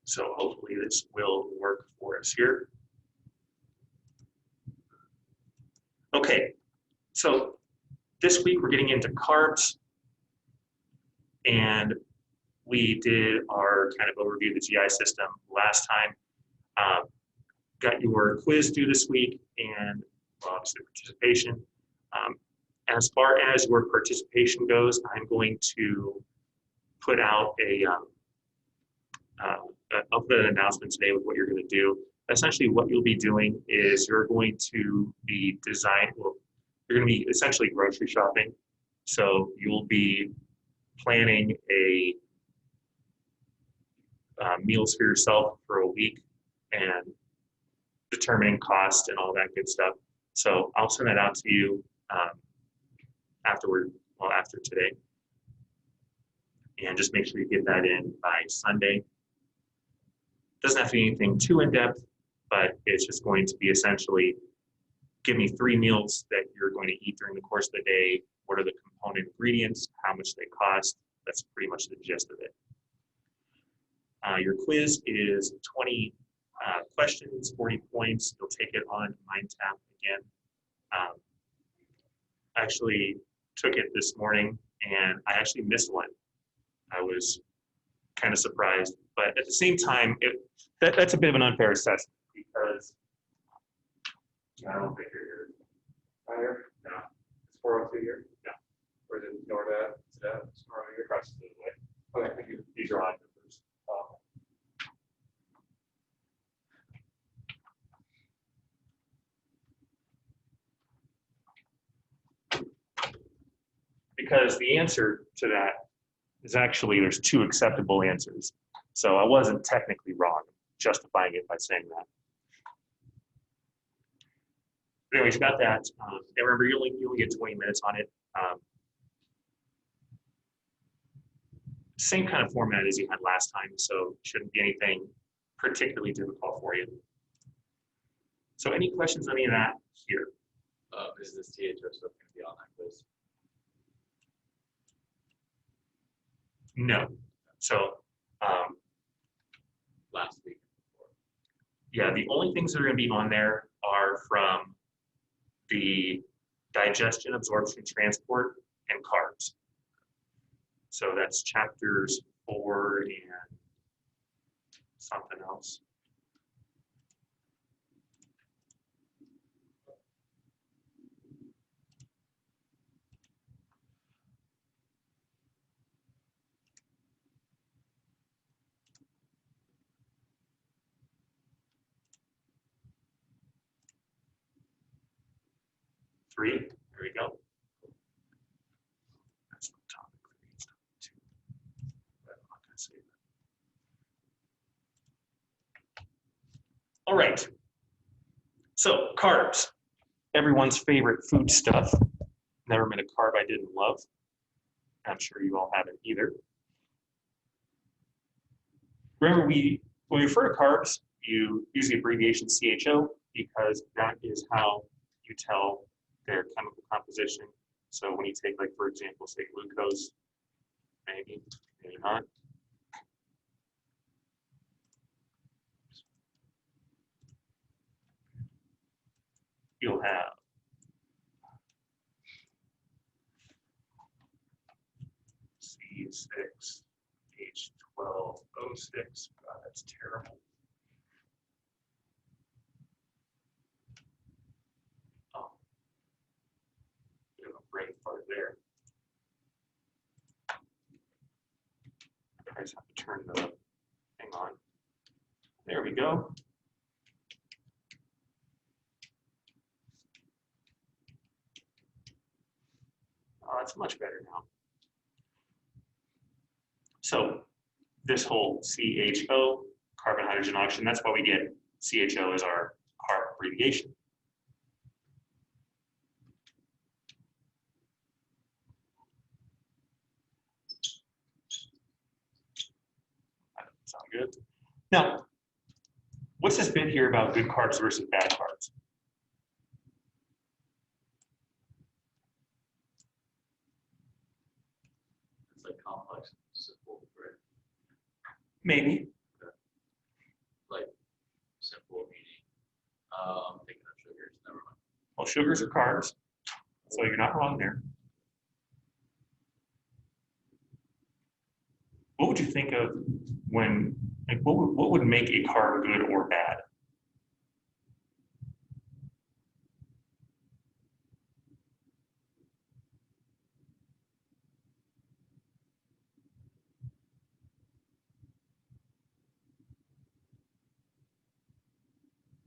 So hopefully this will work for us here. Okay, so this week we're getting into carbs, and we did our kind of overview of the GI system last time. Got your quiz due this week, and well, obviously participation. As far as your participation goes, I'm going to put out I'll put an announcement today with what you're going to do. Essentially, what you'll be doing is you're going to be you're going to be essentially grocery shopping. So you'll be planning a meals for yourself for a week and determining cost and all that good stuff. So I'll send that out to you after today. And just make sure you get that in by Sunday. Doesn't have to be anything too in-depth, but it's just going to be essentially, give me 3 meals that you're going to eat during the course of the day. What are the component ingredients? How much they cost? That's pretty much the gist of it. Your quiz is 20 questions, 40 points. You'll take it on MindTap again. I actually took it this morning, and I actually missed one. I was kind of surprised, but at the same time, that's a bit of an unfair assessment because I don't think you're here. Higher? No. It's 402 here? No. Or is it NORDAD? Is that You're across the way. Okay, thank you. These are on numbers. Because the answer to that is actually, there's 2 acceptable answers. So I wasn't technically wrong, justifying it by saying that. But anyways, you got that. And remember, you only get 20 minutes on it. Same kind of format as you had last time, so shouldn't be anything particularly difficult for you. So any questions on any of that here? Is this CHO stuff going to be on that quiz? No. So Last week. yeah, the only things that are going to be on there are from the digestion, absorption, transport, and carbs. So that's chapters 4 and something else. Three, there we go. That's the topic for these 2. But I'm not going to say that. All right. So carbs, everyone's favorite food stuff. Never met a carb I didn't love. I'm sure you all haven't either. Remember, when we refer to carbs, you use the abbreviation CHO because that is how you tell their chemical composition. So when you take, like, for example, say glucose, maybe not. You'll have C6H12O6. God, that's terrible. Brain fart there. I just have to turn the thing on. There we go. Oh, that's much better now. So this whole CHO, carbon hydrogen oxygen, that's why we get CHO as our carb abbreviation. Sound good? Now, what's this bit here about good carbs versus bad carbs? It's like complex, simple, right? Maybe. I'm thinking of sugars. Never mind. Well, sugars are carbs, so you're not wrong there. What would you think of when, like, what would make a carb good or bad?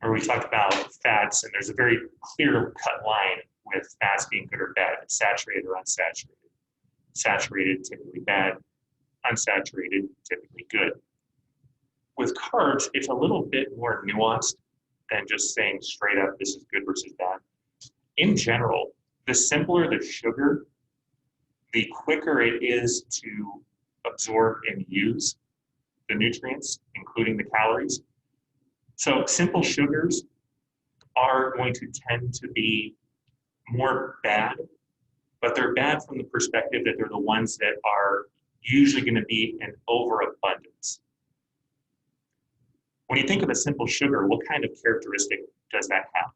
Or we talked about fats, and there's a very clear-cut line with fats being good or bad. It's saturated or unsaturated. Saturated, typically bad. Unsaturated, typically good. With carbs, it's a little bit more nuanced than just saying straight up this is good versus bad. In general, the simpler the sugar, the quicker it is to absorb and use the nutrients, including the calories. So simple sugars are going to tend to be more bad, but they're bad from the perspective that they're the ones that are usually going to be in overabundance. When you think of a simple sugar, what kind of characteristic does that have?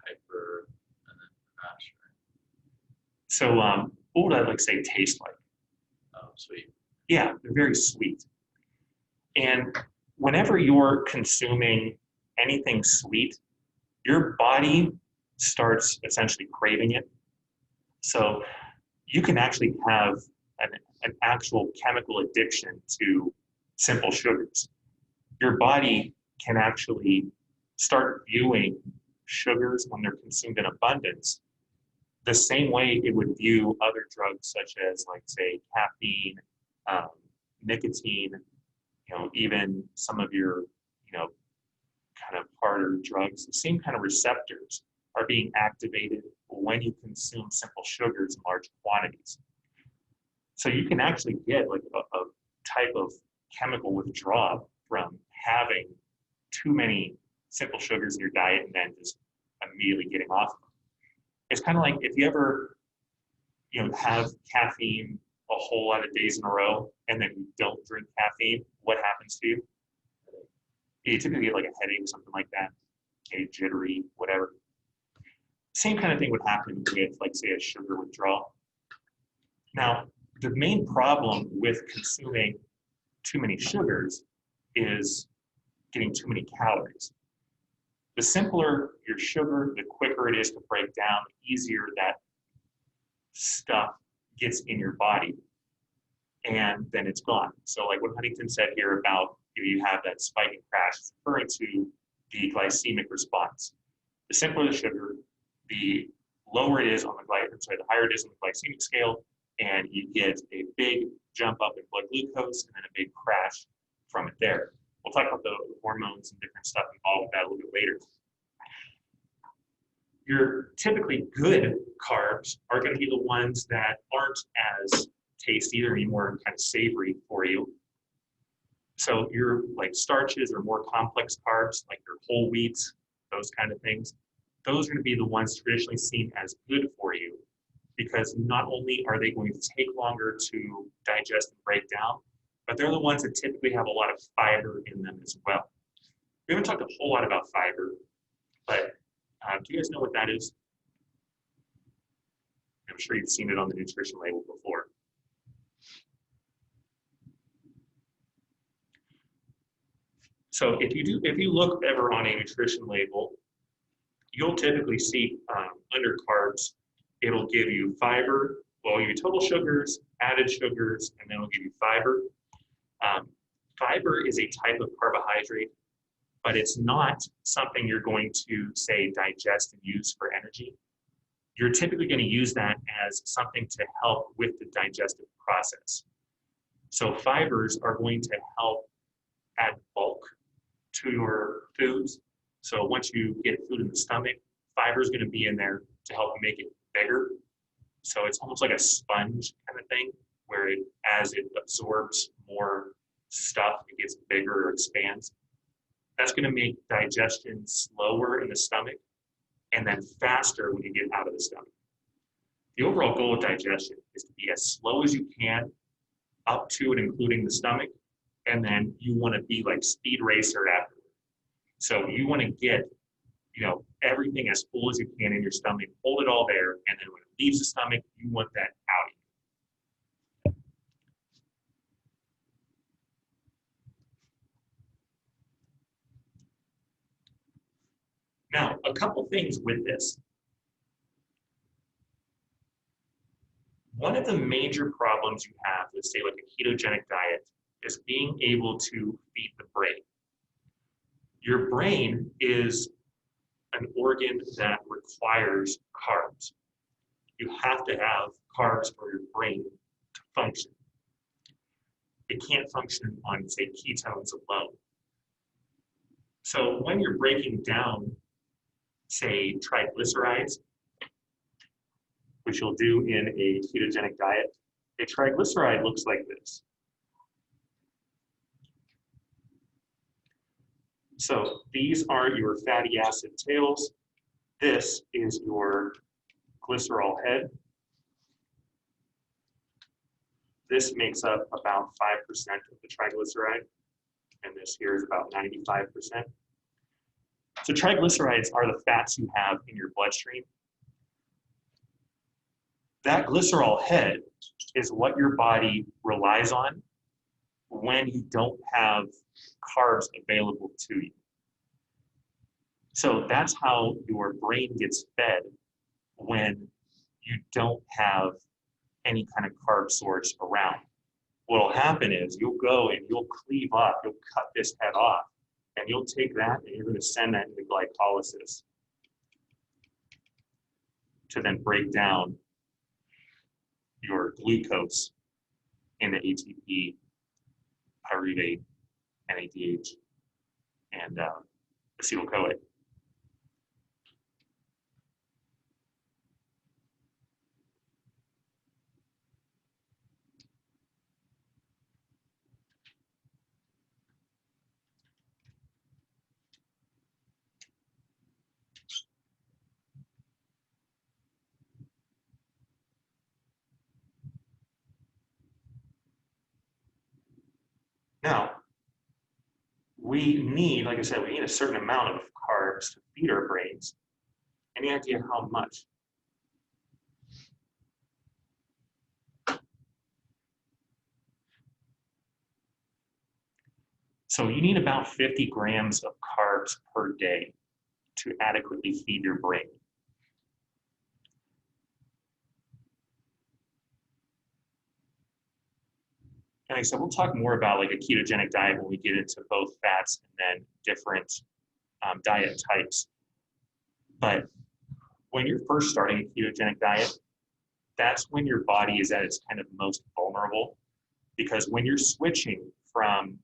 Hyper and then crash. So what would I like say taste like? Sweet. Yeah, they're very sweet. And whenever you're consuming anything sweet, your body starts essentially craving it. So you can actually have an actual chemical addiction to simple sugars. Your body can actually start viewing sugars when they're consumed in abundance the same way it would view other drugs such as, like, say, caffeine, nicotine, even some of your, kind of harder drugs. The same kind of receptors are being activated when you consume simple sugars in large quantities. So you can actually get like a type of chemical withdrawal from having too many simple sugars in your diet and then just immediately getting off of them. It's kind of like if you ever, have caffeine a whole lot of days in a row and then you don't drink caffeine, what happens to you? You typically get like a headache, something like that, a jittery, whatever. Same kind of thing would happen with, like, say, a sugar withdrawal. Now, the main problem with consuming too many sugars is getting too many calories. The simpler your sugar, the quicker it is to break down, the easier that stuff gets in your body, and then it's gone. So like what Huntington said here about you have that spike and crash, it's referring to the glycemic response. The simpler the sugar, the lower it is on the the higher it is on the glycemic scale, and you get a big jump up in blood glucose and then a big crash from it there. We'll talk about the hormones and different stuff involved with that a little bit later. Your typically good carbs are going to be the ones that aren't as tasty or any more kind of savory for you. So your like starches or more complex carbs, like your whole wheats, those kind of things, those are going to be the ones traditionally seen as good for you, because not only are they going to take longer to digest and break down, but they're the ones that typically have a lot of fiber in them as well. We haven't talked a whole lot about fiber, but do you guys know what that is? I'm sure you've seen it on the nutrition label before. So if you look ever on a nutrition label, you'll typically see under carbs, it'll give you fiber, well, it'll give you total sugars, added sugars, and then it'll give you fiber. Fiber is a type of carbohydrate, but it's not something you're going to, say, digest and use for energy. You're typically going to use that as something to help with the digestive process. So fibers are going to help add bulk to your foods. So once you get food in the stomach, fiber is going to be in there to help make it bigger. So it's almost like a sponge kind of thing, where as it absorbs more stuff, it gets bigger or expands. That's going to make digestion slower in the stomach and then faster when you get out of the stomach. The overall goal of digestion is to be as slow as you can up to and including the stomach, and then you want to be like speed racer after. So you want to get, you know, everything as full as you can in your stomach, hold it all there, and then when it leaves the stomach, you want that out. Now, a couple things with this. One of the major problems you have with, say, like a ketogenic diet is being able to feed the brain. Your brain is an organ that requires carbs. You have to have carbs for your brain to function. It can't function on, say, ketones alone. So when you're breaking down, say, triglycerides, which you'll do in a ketogenic diet, a triglyceride looks like this. So these are your fatty acid tails. This is your glycerol head. This makes up about 5% of the triglyceride, and this here is about 95%. So triglycerides are the fats you have in your bloodstream. That glycerol head is what your body relies on when you don't have carbs available to you. So that's how your brain gets fed when you don't have any kind of carb source around. What'll happen is you'll go and you'll cleave up, you'll cut this head off, and you'll take that and you're going to send that into glycolysis to then break down your glucose into ATP, pyruvate, NADH, and acetyl-CoA. Now, we need, like I said, we need a certain amount of carbs to feed our brains. Any idea how much? So you need about 50 grams of carbs per day to adequately feed your brain. And like I said, we'll talk more about like a ketogenic diet when we get into both fats and then different diet types. But when you're first starting a ketogenic diet, that's when your body is at its kind of most vulnerable, because when you're switching from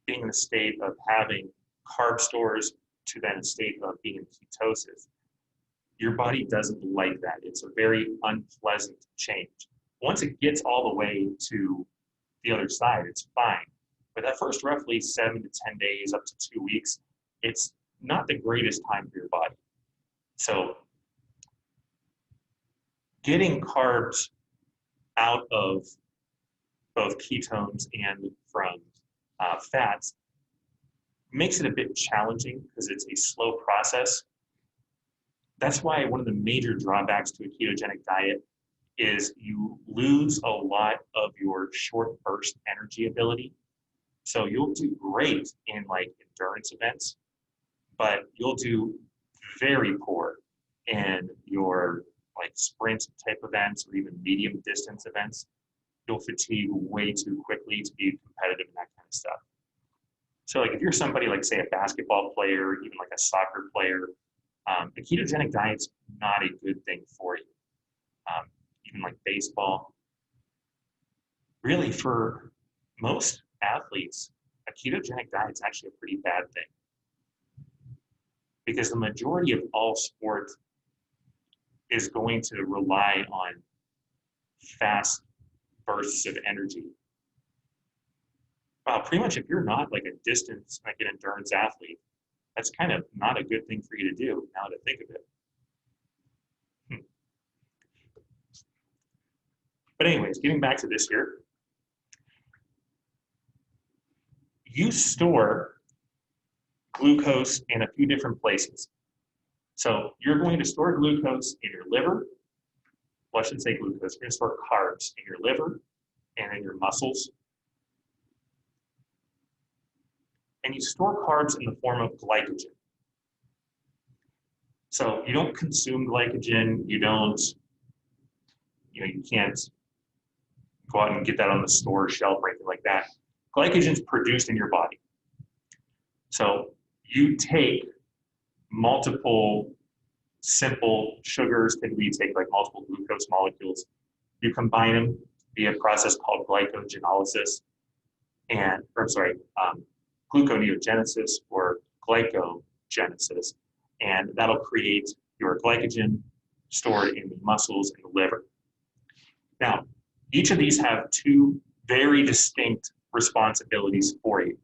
being in a state of having carb stores to then a state of being in ketosis, your body doesn't like that. It's a very unpleasant change. Once it gets all the way to the other side, it's fine. But that first roughly 7 to 10 days, up to 2 weeks, it's not the greatest time for your body. So getting carbs out of both ketones and from fats makes it a bit challenging because it's a slow process. That's why one of the major drawbacks to a ketogenic diet is you lose a lot of your short burst energy ability. So you'll do great in like endurance events, but you'll do very poor in your like sprint type events or even medium distance events. You'll fatigue way too quickly to be competitive in that kind of stuff. So like if you're somebody like say a basketball player, even like a soccer player, a ketogenic diet's not a good thing for you. Even like baseball. Really for most athletes, a ketogenic diet is actually a pretty bad thing. Because the majority of all sport is going to rely on fast bursts of energy. Pretty much if you're not like a distance, like an endurance athlete, that's kind of not a good thing for you to do now to think of it. But anyways, getting back to this here. you store glucose in a few different places. So you're going to store glucose in your liver. Well, I shouldn't say glucose. You're going to store carbs in your liver and in your muscles. And you store carbs in the form of glycogen. So you don't consume glycogen. You can't go out and get that on the store shelf or anything like that. Glycogen is produced in your body. So you take multiple simple sugars, typically you take like multiple glucose molecules, you combine them via a process called gluconeogenesis gluconeogenesis or glycogenesis, and that'll create your glycogen stored in the muscles and the liver. Now, each of these have two very distinct responsibilities for you.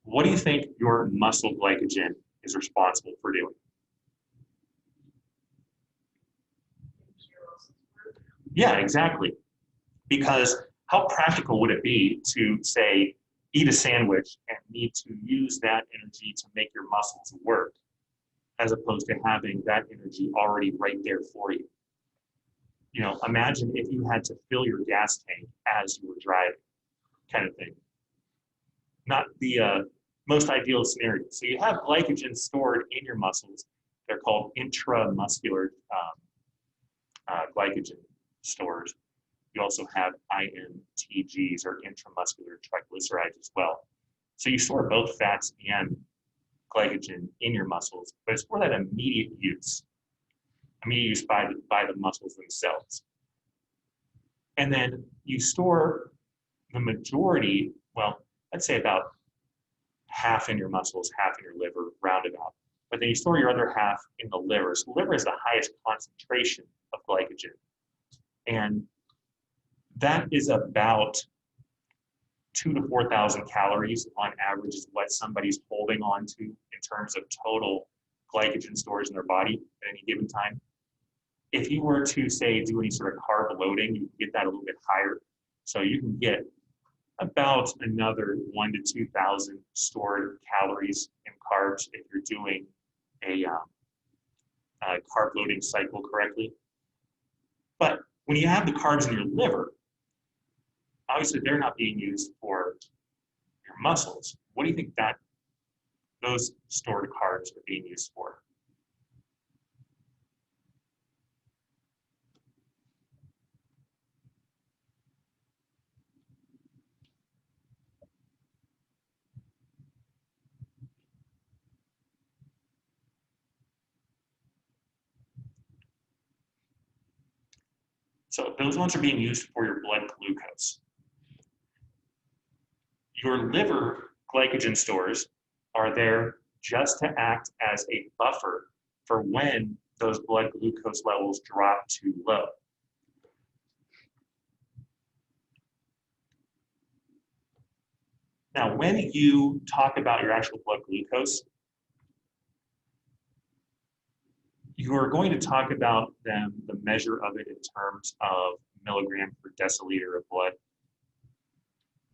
What do you think your muscle glycogen is responsible for doing? Yeah, exactly. Because how practical would it be to, say, eat a sandwich and need to use that energy to make your muscles work, as opposed to having that energy already right there for you? You know, imagine if you had to fill your gas tank as you were driving, kind of thing. Not the most ideal scenario. So you have glycogen stored in your muscles. They're called intramuscular glycogen stores. You also have IMTGs or intramuscular triglycerides as well. So you store both fats and glycogen in your muscles, but it's for that immediate use by the muscles themselves. And then you store the majority, well, let's say about half in your muscles, half in your liver, roundabout. But then you store your other half in the liver. So the liver is the highest concentration of glycogen. And that is about 2,000 to 4,000 calories on average is what somebody's holding on to in terms of total glycogen storage in their body at any given time. If you were to, say, do any sort of carb loading, you can get that a little bit higher. So you can get about another 1,000 to 2,000 stored calories in carbs if you're doing a carb loading cycle correctly. But when you have the carbs in your liver, obviously they're not being used for your muscles. What do you think that those stored carbs are being used for? So those ones are being used for your blood glucose. Your liver glycogen stores are there just to act as a buffer for when those blood glucose levels drop too low. Now, when you talk about your actual blood glucose, you are going to talk about the measure of it in terms of milligram per deciliter of blood.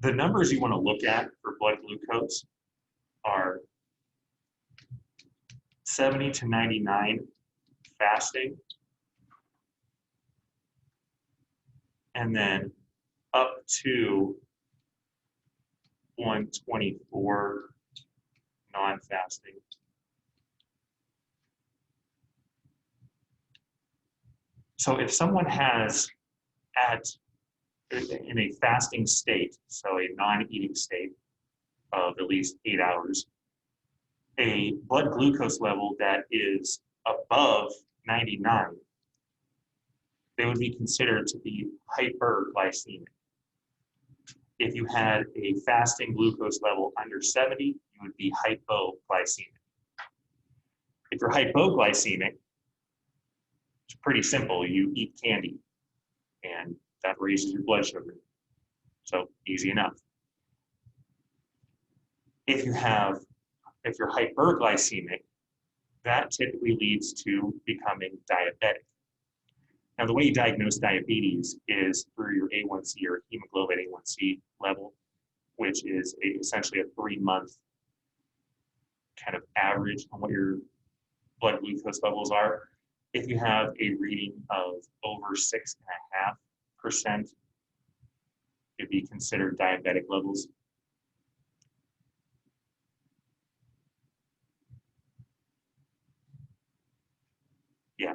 The numbers you want to look at for blood glucose are 70 to 99 fasting, and then up to 124 non-fasting. So if someone has in a fasting state, so a non-eating state of at least 8 hours, a blood glucose level that is above 99, they would be considered to be hyperglycemic. If you had a fasting glucose level under 70, you would be hypoglycemic. If you're hypoglycemic, it's pretty simple. You eat candy, and that raises your blood sugar. So easy enough. If you're hyperglycemic, that typically leads to becoming diabetic. Now, the way you diagnose diabetes is through your A1C or hemoglobin A1C level, which is essentially a 3-month kind of average on what your blood glucose levels are. If you have a reading of over 6.5%, it'd be considered diabetic levels. Yeah.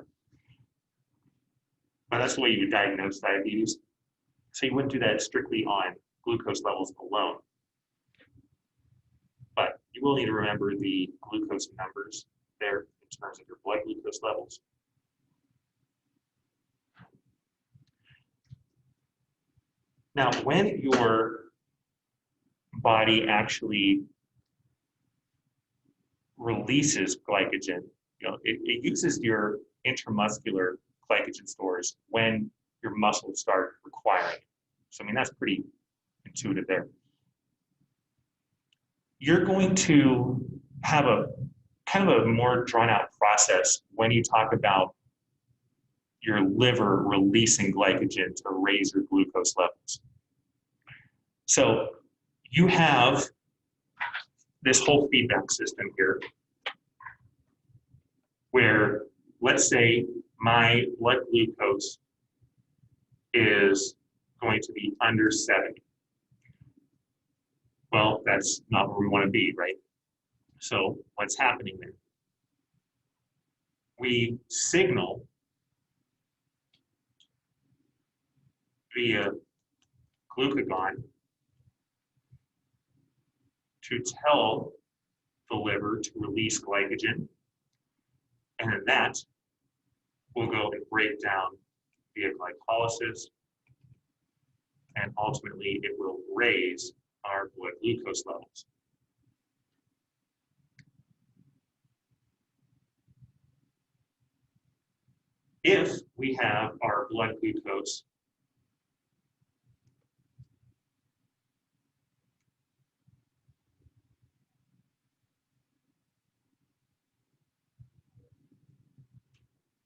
But that's the way you would diagnose diabetes. So you wouldn't do that strictly on glucose levels alone. But you will need to remember the glucose numbers there in terms of your blood glucose levels. Now, when your body actually releases glycogen, it uses your intramuscular glycogen stores when your muscles start requiring it. So, I mean, that's pretty intuitive there. You're going to have a kind of a more drawn out process when you talk about your liver releasing glycogen to raise your glucose levels. So you have this whole feedback system here where, let's say my blood glucose is going to be under 70. Well, that's not where we want to be, right? So what's happening there? We signal via glucagon to tell the liver to release glycogen, and then that will go and break down via glycolysis, and ultimately it will raise our blood glucose levels. If we have our blood glucose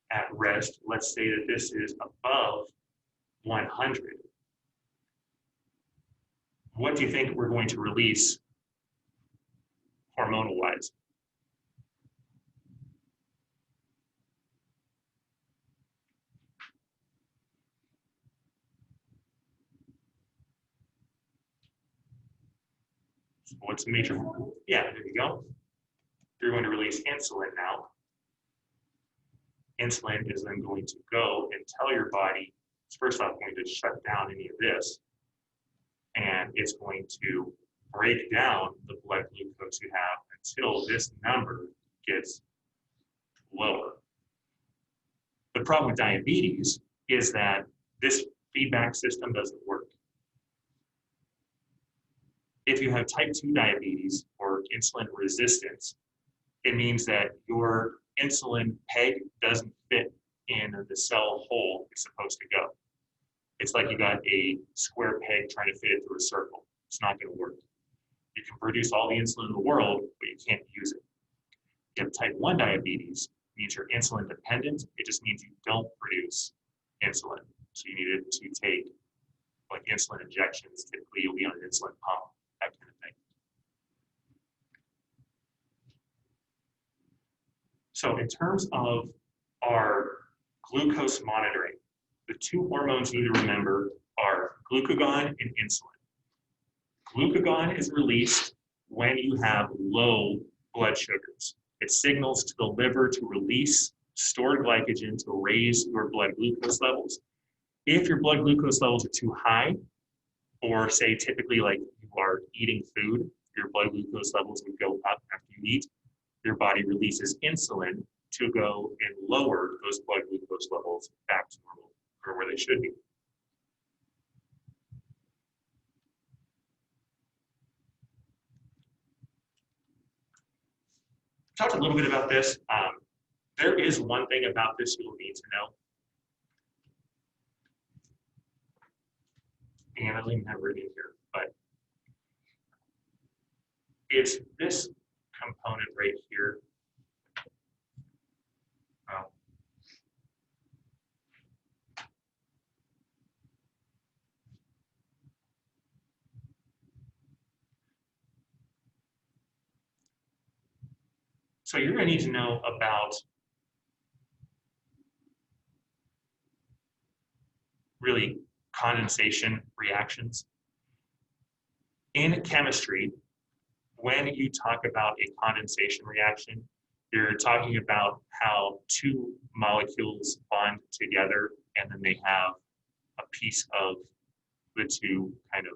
at rest, let's say that this is above 100, what do you think we're going to release hormonal-wise? So what's the major? Yeah, there you go. You're going to release insulin now. Insulin is then going to go and tell your body, it's first off going to shut down any of this, and it's going to break down the blood glucose you have until this number gets lower. The problem with diabetes is that this feedback system doesn't work. If you have type 2 diabetes or insulin resistance, it means that your insulin peg doesn't fit in the cell hole it's supposed to go. It's like you got a square peg trying to fit it through a circle. It's not going to work. You can produce all the insulin in the world, but you can't use it. If you have type 1 diabetes, it means you're insulin dependent. It just means you don't produce insulin. So you need it to take like insulin injections. Typically, you'll be on an insulin pump, that kind of thing. So in terms of our glucose monitoring, the two hormones you need to remember are glucagon and insulin. Glucagon is released when you have low blood sugars. It signals to the liver to release stored glycogen to raise your blood glucose levels. If your blood glucose levels are too high, or say typically like you are eating food, your blood glucose levels would go up after you eat, your body releases insulin to go and lower those blood glucose levels back to normal, or where they should be. Talked a little bit about this. There is one thing about this you'll need to know. And I don't even have it in here, but it's this component right here. So you're going to need to know about really condensation reactions. In chemistry, when you talk about a condensation reaction, you're talking about how two molecules bond together and then they have a piece of the two kind of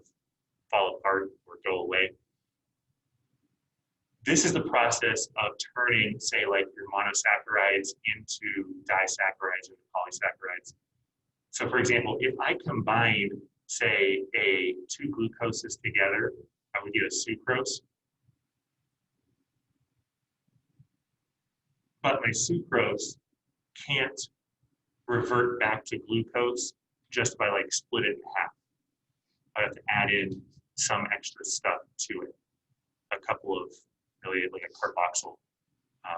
fall apart or go away. This is the process of turning, say, like your monosaccharides into disaccharides and polysaccharides. So for example, if I combine, say, two glucoses together, I would get a sucrose. But my sucrose can't revert back to glucose just by like split it in half. I have to add in some extra stuff to it. A couple of, really like a carboxyl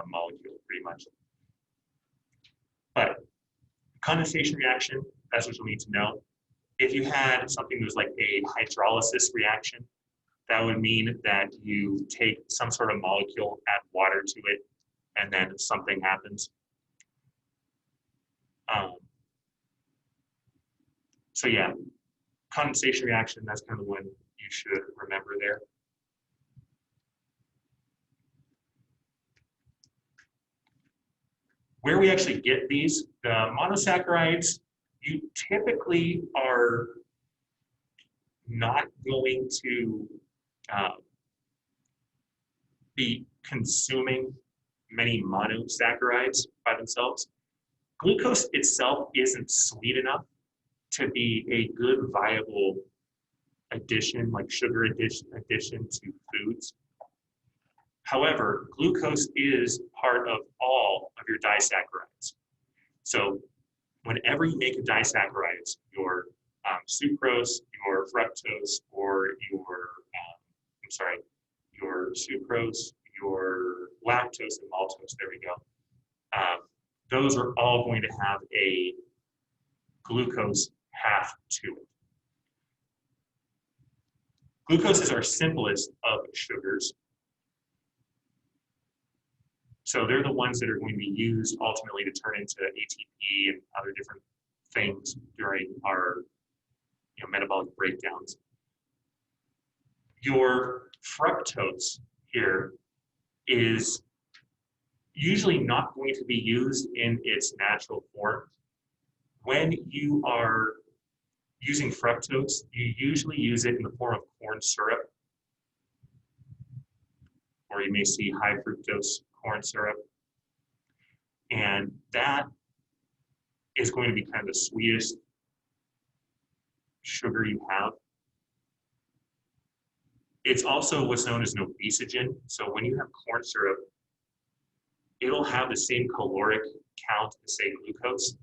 molecule, pretty much. But condensation reaction, that's what you'll need to know. If you had something that was like a hydrolysis reaction, that would mean that you take some sort of molecule, add water to it, and then something happens. So yeah, condensation reaction, that's kind of the one you should remember there. Where we actually get these, the monosaccharides, you typically are not going to be consuming many monosaccharides by themselves. Glucose itself isn't sweet enough to be a good viable addition, like sugar addition to foods. However, glucose is part of all of your disaccharides. So whenever you make a disaccharides, your sucrose, your fructose, or your sucrose, your lactose and maltose, there we go. Those are all going to have a glucose half to it. Glucose is our simplest of sugars. So they're the ones that are going to be used ultimately to turn into ATP and other different things during our metabolic breakdowns. Your fructose here is usually not going to be used in its natural form. When you are using fructose, you usually use it in the form of corn syrup, or you may see high fructose corn syrup. And that is going to be kind of the sweetest sugar you have. It's also what's known as an obesogen. So when you have corn syrup, it'll have the same caloric count as, say, glucose,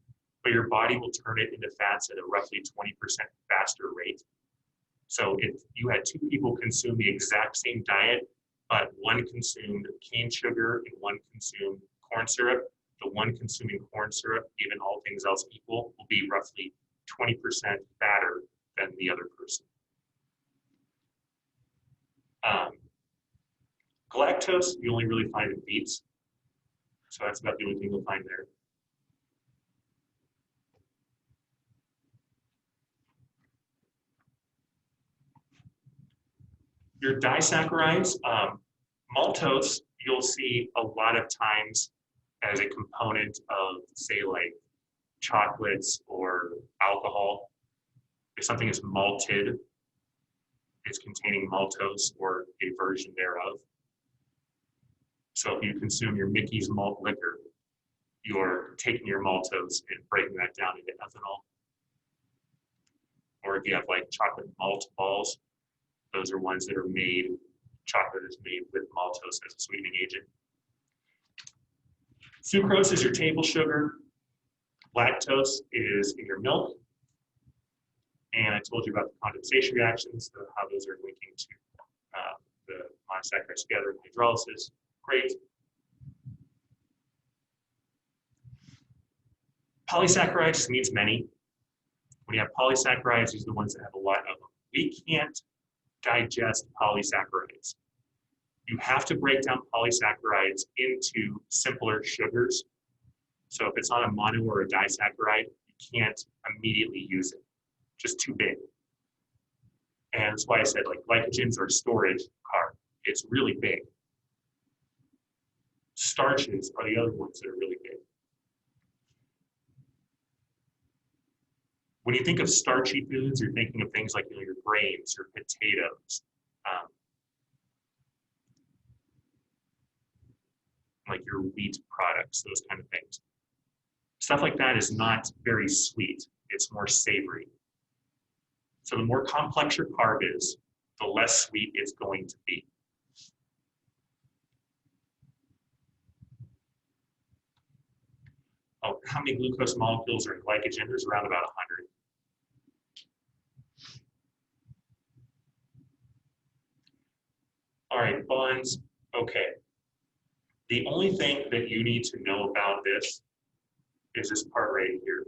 but your body will turn it into fats at a roughly 20% faster rate. So if you had two people consume the exact same diet, but one consumed cane sugar and one consumed corn syrup, the one consuming corn syrup, given all things else equal, will be roughly 20% fatter than the other person. Galactose, you only really find in beets. So that's about the only thing you'll find there. Your disaccharides, maltose, you'll see a lot of times as a component of, say, like chocolates or alcohol. If something is malted, it's containing maltose or a version thereof. So if you consume your Mickey's malt liquor, you're taking your maltose and breaking that down into ethanol. Or if you have like chocolate malt balls, those are ones that are made, chocolate is made with maltose as a sweetening agent. Sucrose is your table sugar. Lactose is in your milk. And I told you about the condensation reactions, how those are linking to the monosaccharides together in hydrolysis. Great. Polysaccharides means many. When you have polysaccharides, these are the ones that have a lot of them. We can't digest polysaccharides. You have to break down polysaccharides into simpler sugars. So if it's not a mono or a disaccharide, you can't immediately use it. Just too big. And that's why I said like glycogens are storage carb. It's really big. Starches are the other ones that are really big. When you think of starchy foods, you're thinking of things like your grains, your potatoes, like your wheat products, those kind of things. Stuff like that is not very sweet. It's more savory. So the more complex your carb is, the less sweet it's going to be. Oh, how many glucose molecules are in glycogen? There's around about 100. All right, bonds. Okay. The only thing that you need to know about this is this part right here.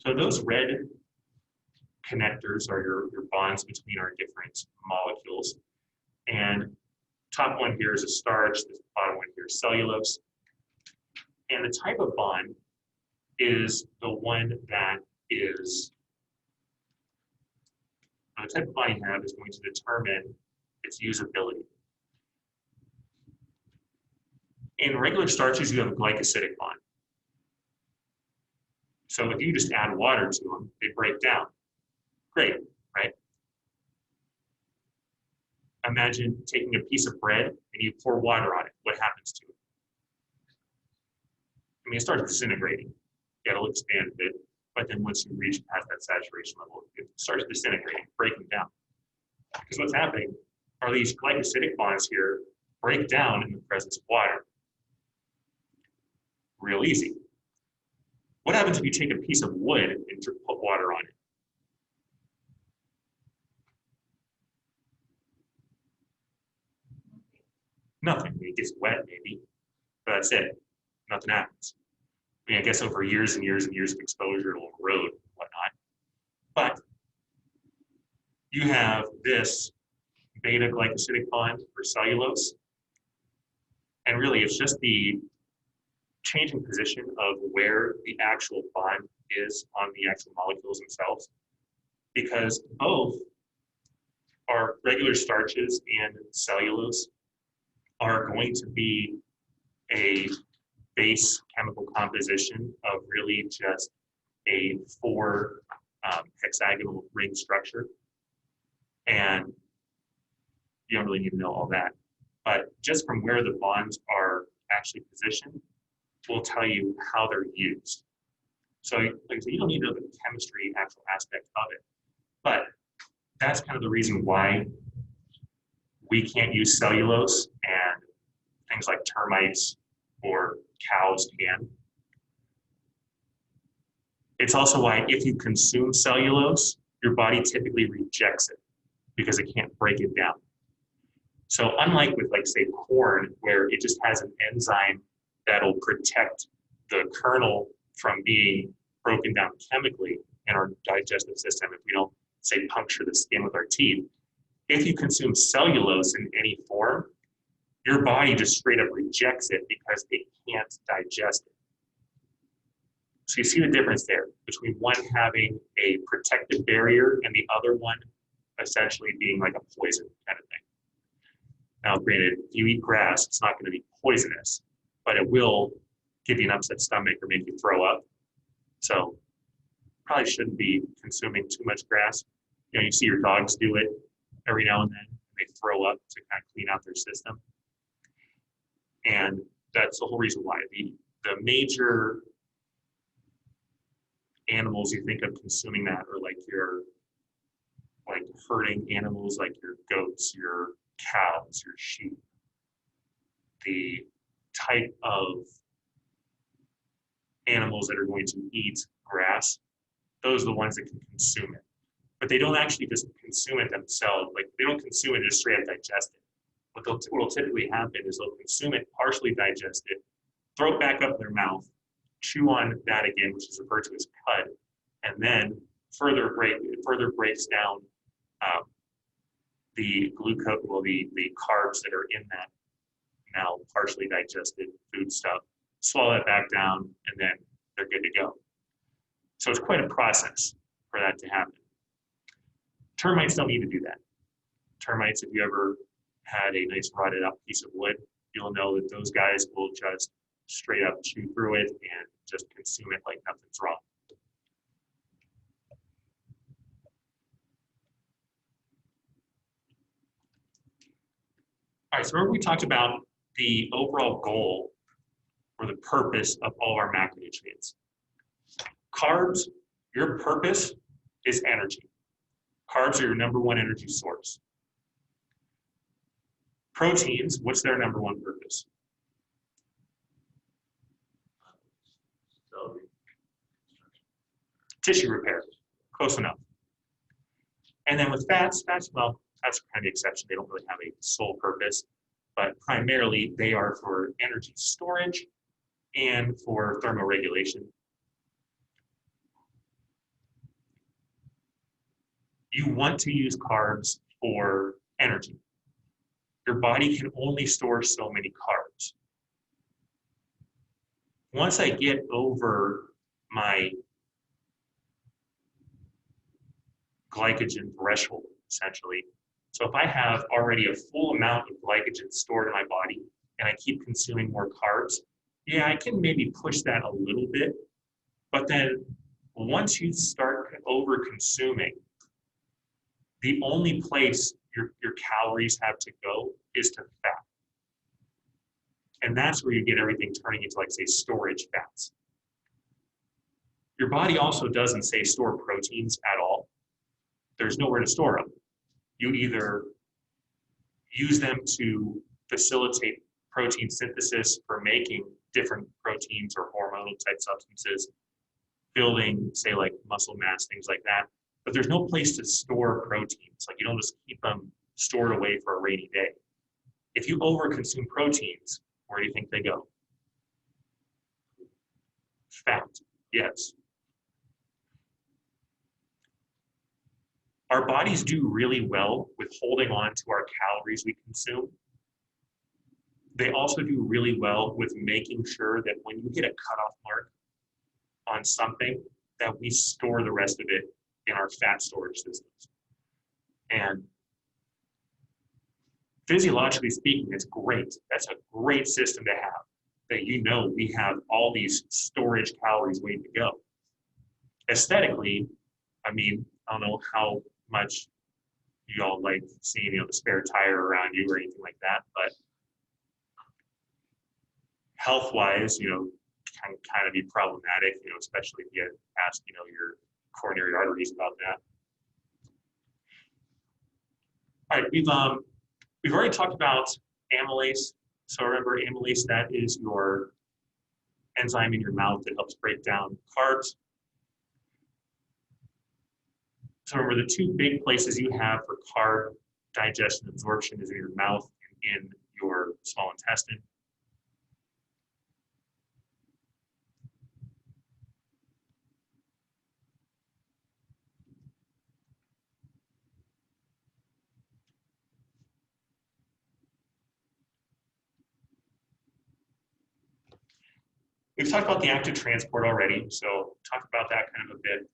So those red connectors are your bonds between our different molecules. And top one here is a starch, the bottom one here is cellulose. And the type of bond is the one that is, the type of bond you have is going to determine its usability. In regular starches, you have a glycosidic bond. So if you just add water to them, they break down. Great, right? Imagine taking a piece of bread and you pour water on it. What happens to it? I mean, it starts disintegrating. It'll expand a bit, but then once you reach past that saturation level, it starts disintegrating, breaking down. Because what's happening are these glycosidic bonds here break down in the presence of water. Real easy. What happens if you take a piece of wood and put water on it? Nothing. It gets wet maybe, but that's it. Nothing happens. I mean, I guess over years and years and years of exposure, it'll erode and whatnot. But you have this beta glycosidic bond for cellulose. And really, it's just the changing position of where the actual bond is on the actual molecules themselves. Because both our regular starches and cellulose are going to be a base chemical composition of really just a 4 hexagonal ring structure. And you don't really need to know all that. But just from where the bonds are actually positioned will tell you how they're used. So like I said, you don't need to know the chemistry actual aspect of it. But that's kind of the reason why we can't use cellulose and things like termites or cows can. It's also why if you consume cellulose, your body typically rejects it because it can't break it down. So unlike with like say corn, where it just has an enzyme that'll protect the kernel from being broken down chemically in our digestive system if we don't say puncture the skin with our teeth. If you consume cellulose in any form, your body just straight up rejects it because it can't digest it. So you see the difference there between one having a protective barrier and the other one essentially being like a poison kind of thing. Now, granted, if you eat grass, it's not going to be poisonous, but it will give you an upset stomach or make you throw up. So probably shouldn't be consuming too much grass. You know, you see your dogs do it every now and then. They throw up to kind of clean out their system. And that's the whole reason why. The major animals you think of consuming that are like your like herding animals, like your goats, your cows, your sheep. The type of animals that are going to eat grass, those are the ones that can consume it. But they don't actually just consume it themselves. Like they don't consume it and just straight up digest it. What will typically happen is they'll consume it, partially digest it, throw it back up in their mouth, chew on that again, which is referred to as cud, and then further breaks down the glucose, well, the carbs that are in that now partially digested food stuff, swallow that back down, and then they're good to go. So it's quite a process for that to happen. Termites don't need to do that. Termites, if you ever had a nice rotted up piece of wood, you'll know that those guys will just straight up chew through it and just consume it like nothing's wrong. All right, so remember we talked about the overall goal or the purpose of all of our macronutrients. Carbs, your purpose is energy. Carbs are your #1 energy source. Proteins, what's their #1 purpose? So, Tissue repair, close enough. And then with fats, well, that's kind of the exception. They don't really have a sole purpose, but primarily they are for energy storage and for thermoregulation. You want to use carbs for energy. Your body can only store so many carbs. Once I get over my glycogen threshold, essentially, so if I have already a full amount of glycogen stored in my body and I keep consuming more carbs, yeah, I can maybe push that a little bit, but then once you start over consuming, the only place your calories have to go is to fat. And that's where you get everything turning into, like, say, storage fats. Your body also doesn't, say, store proteins at all. There's nowhere to store them. You either use them to facilitate protein synthesis for making different proteins or hormonal type substances, building, say, like muscle mass, things like that. But there's no place to store proteins. Like, you don't just keep them stored away for a rainy day. If you overconsume proteins, where do you think they go? Fat, yes. Our bodies do really well with holding on to our calories we consume. They also do really well with making sure that when you hit a cutoff mark on something, that we store the rest of it in our fat storage systems. And physiologically speaking, it's great. That's a great system to have, that you know we have all these storage calories waiting to go. Aesthetically, I mean, I don't know how much you all like seeing, the spare tire around you or anything like that, but health-wise, can kind of be problematic, especially if you ask, your coronary arteries about that. All right, we've already talked about amylase. So remember, amylase, that is your enzyme in your mouth that helps break down carbs. So remember, the two big places you have for carb digestion and absorption is in your mouth and in your small intestine. We've talked about the active transport already, so talk about that kind of a bit.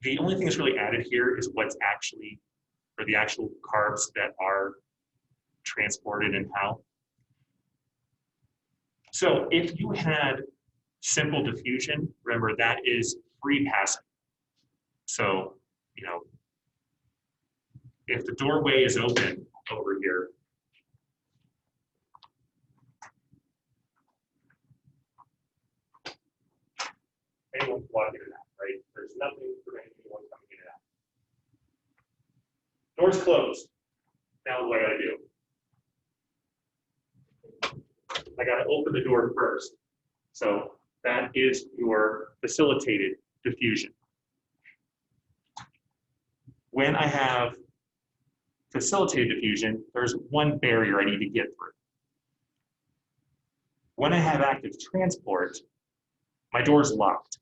The only thing that's really added here is what's actually, or the actual carbs that are transported and how. So if you had simple diffusion, remember that is free passing. So, if the doorway is open over here, anyone can walk in and out, right? There's nothing preventing anyone coming in and out. Door's closed. Now what do I gotta do? I gotta open the door first. So that is your facilitated diffusion. When I have facilitated diffusion, there's one barrier I need to get through. When I have active transport, my door's locked.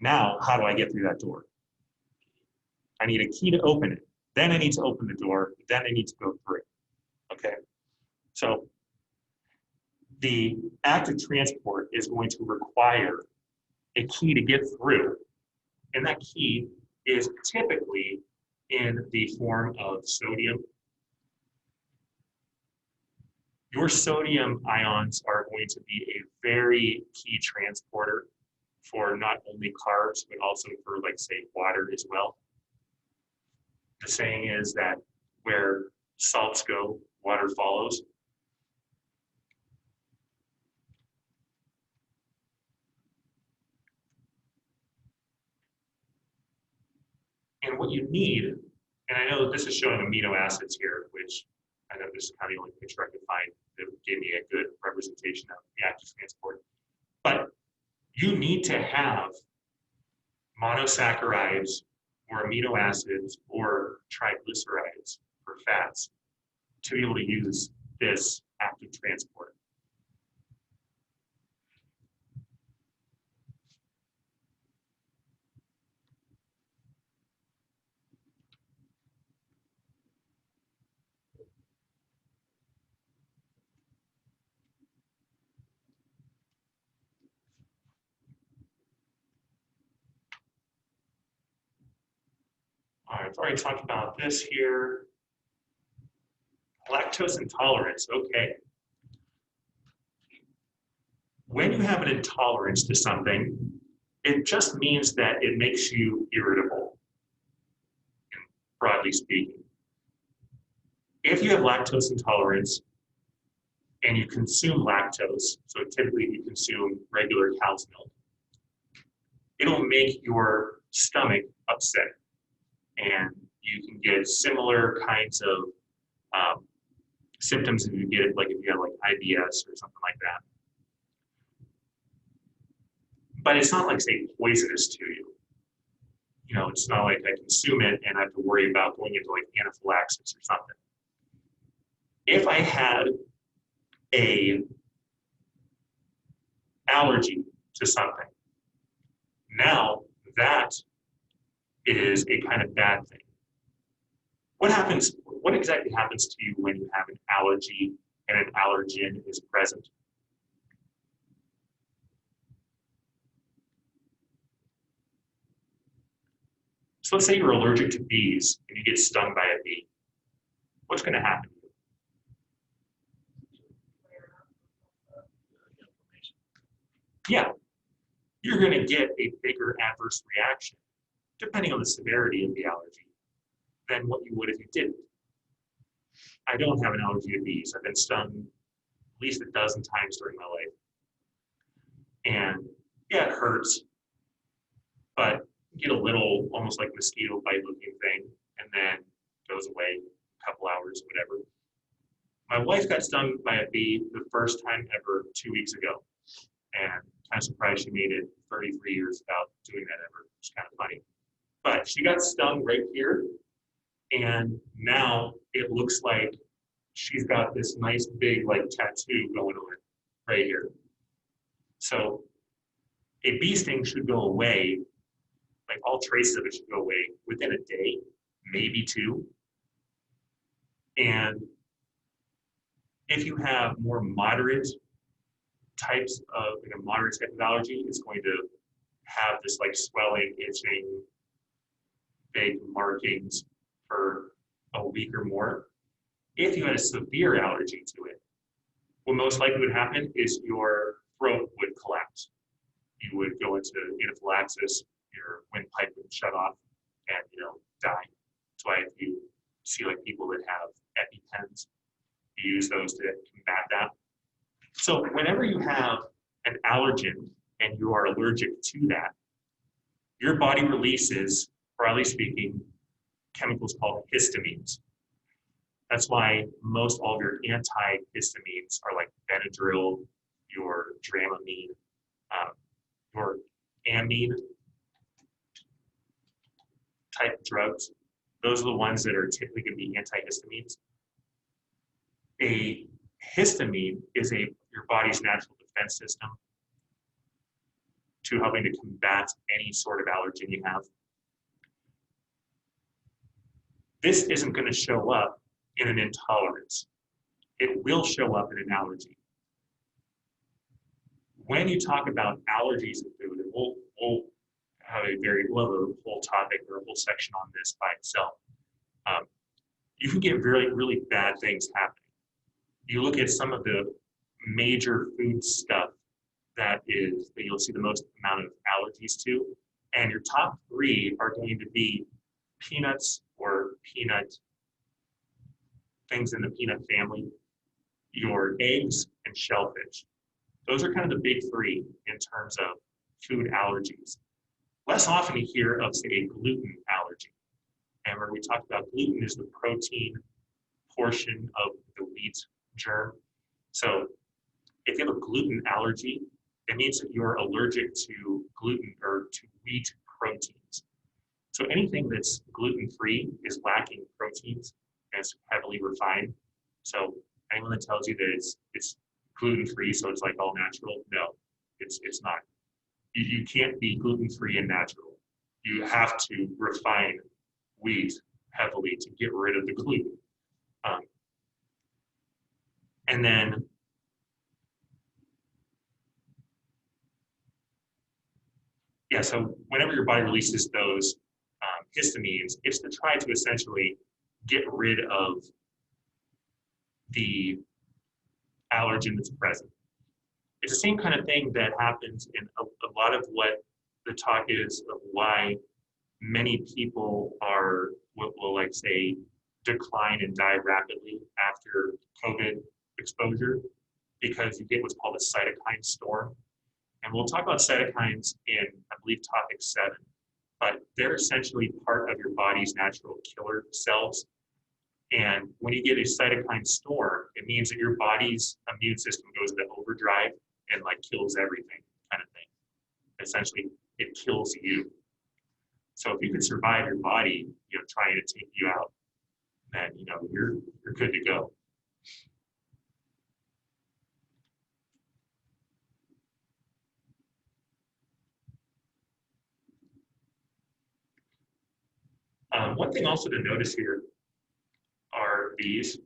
Now, how do I get through that door? I need a key to open it. Then I need to open the door. Then I need to go through. Okay? So the active transport is going to require a key to get through. And that key is typically in the form of sodium. Your sodium ions are going to be a very key transporter for not only carbs, but also for, like, say, water as well. The saying is that where salts go, water follows. And what you need, and I know this is showing amino acids here, which I know this is kind of the only picture I could find that gave me a good representation of the active transport. But you need to have monosaccharides or amino acids or triglycerides for fats to be able to use this active transport. All right, I've already talked about this here. Lactose intolerance, okay. When you have an intolerance to something, it just means that it makes you irritable, broadly speaking. If you have lactose intolerance and you consume lactose, so typically you consume regular cow's milk, it'll make your stomach upset. And you can get similar kinds of symptoms if you get, like, if you have like IBS or something like that. But it's not like, say, poisonous to you. You know, it's not like I consume it and I have to worry about going into like anaphylaxis or something. If I had a allergy to something, now that is a kind of bad thing. What exactly happens to you when you have an allergy and an allergen is present? So let's say you're allergic to bees and you get stung by a bee. What's going to happen to you? Yeah, you're going to get a bigger adverse reaction, depending on the severity of the allergy, than what you would if you didn't. I don't have an allergy to bees. I've been stung at least a dozen times during my life. And yeah, it hurts, but you get a little, almost like mosquito bite looking thing, and then goes away a couple hours, whatever. My wife got stung by a bee the first time ever 2 weeks ago. And kind of surprised she made it 33 years without doing that ever. It's kind of funny. But she got stung right here. And now it looks like she's got this nice big like tattoo going on right here. So a bee sting should go away, like all traces of it should go away within a day, maybe two. And if you have more moderate types of, like a moderate type of allergy, it's going to have this like swelling, itching, big markings for a week or more. If you had a severe allergy to it, what most likely would happen is your throat would collapse. You would go into anaphylaxis, your windpipe would shut off and, die. That's why if you see like people that have EpiPens, you use those to combat that. So whenever you have an allergen and you are allergic to that, your body releases, broadly speaking, chemicals called histamines. That's why most all of your antihistamines are like Benadryl, your Dramamine, your amine type drugs. Those are the ones that are typically going to be antihistamines. A histamine is your body's natural defense system to helping to combat any sort of allergen you have. this isn't going to show up in an intolerance. It will show up in an allergy. When you talk about allergies in food, and we'll have a whole topic or a whole section on this by itself. You can get really bad things happening. You look at some of the major food stuff that you'll see the most amount of allergies to, and your top 3 are going to be peanuts or peanut things in the peanut family, your eggs, and shellfish. Those are kind of the big 3 in terms of food allergies. Less often you hear of, say, a gluten allergy. And where we talked about gluten is the protein portion of the wheat germ. So if you have a gluten allergy, it means that you're allergic to gluten or to wheat proteins. So anything that's gluten-free is lacking proteins and it's heavily refined. So anyone that tells you that it's gluten-free, so it's like all natural, no, it's not. You can't be gluten-free and natural. You have to refine wheat heavily to get rid of the gluten. And then so whenever your body releases those histamines, it's to try to essentially get rid of the allergen that's present. It's the same kind of thing that happens in a lot of what the talk is of why many people will like say decline and die rapidly after COVID exposure, because you get what's called a cytokine storm. And we'll talk about cytokines in, I believe, topic 7, but they're essentially part of your body's natural killer cells. And when you get a cytokine storm, it means that your body's immune system goes into overdrive and like kills everything kind of thing. Essentially, it kills you. So if you can survive your body, trying to take you out, then you're good to go. One thing also to notice here are these.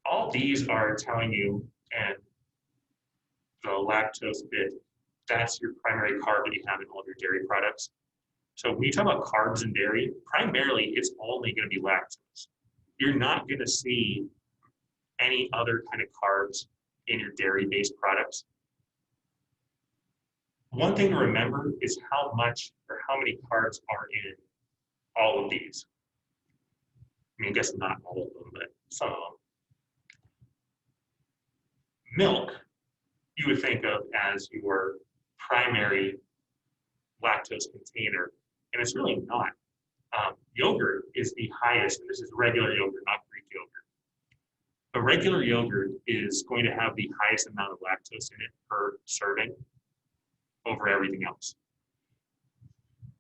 All these are telling you, and the lactose bit, that's your primary carb that you have in all of your dairy products. So when you talk about carbs in dairy, primarily it's only going to be lactose. You're not going to see any other kind of carbs in your dairy-based products. One thing to remember is how much or how many carbs are in all of these. I mean, I guess not all of them, but some of them. Milk, you would think of as your primary lactose container, and it's really not. Yogurt is the highest, and this is regular yogurt, not Greek yogurt. But regular yogurt is going to have the highest amount of lactose in it per serving over everything else.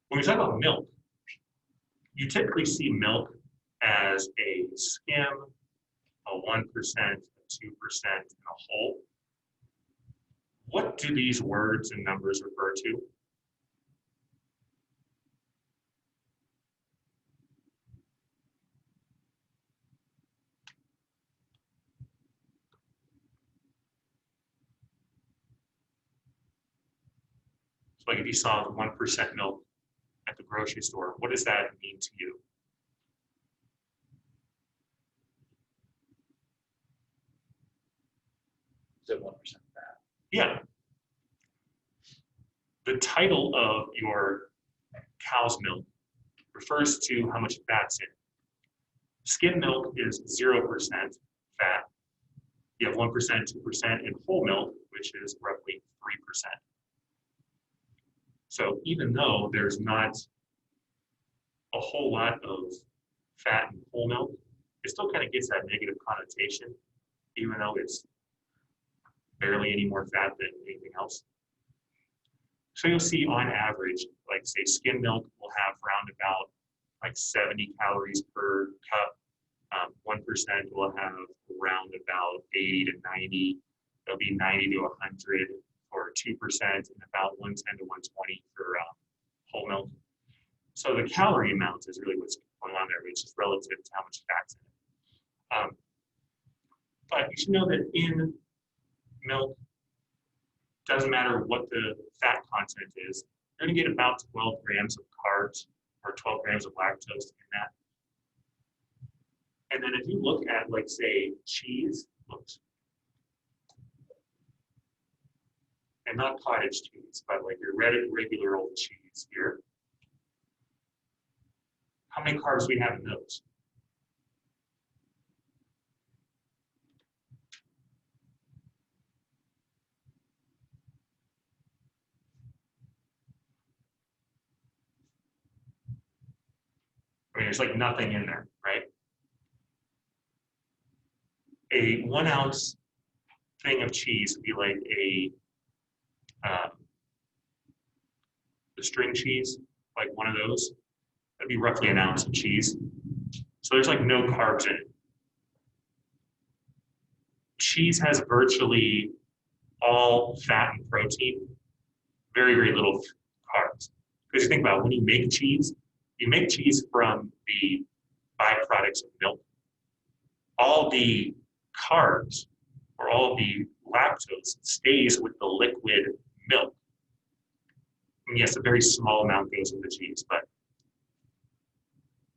When we talk about milk, you typically see milk as a skim, a 1%, a 2%, and a whole. What do these words and numbers refer to? So like if you saw the 1% milk at the grocery store, what does that mean to you? Is it 1% fat? Yeah. The title of your cow's milk refers to how much fat's in it. Skim milk is 0% fat. You have 1%, 2% in whole milk, which is roughly 3%. So even though there's not a whole lot of fat in whole milk, it still kind of gets that negative connotation, even though it's barely any more fat than anything else. So you'll see on average, like say skim milk will have round about like 70 calories per cup. 1% will have around about 80 to 90. There'll be 90 to 100 for 2% and about 110 to 120 for whole milk. So the calorie amount is really what's going on there, which is relative to how much fat's in it. But you should know that in milk, doesn't matter what the fat content is, you're going to get about 12 grams of carbs or 12 grams of lactose in that. And then if you look at, like, say, cheese, oops, and not cottage cheese, but like your regular old cheese here, how many carbs do we have in those? I mean, there's like nothing in there, right? A 1 ounce thing of cheese would be like the string cheese, like one of those. That'd be roughly an ounce of cheese. So there's like no carbs in it. Cheese has virtually all fat and protein, very, very little carbs. Because you think about it, when you make cheese from the byproducts of milk. All the carbs or all the lactose stays with the liquid milk. And yes, a very small amount goes with the cheese, but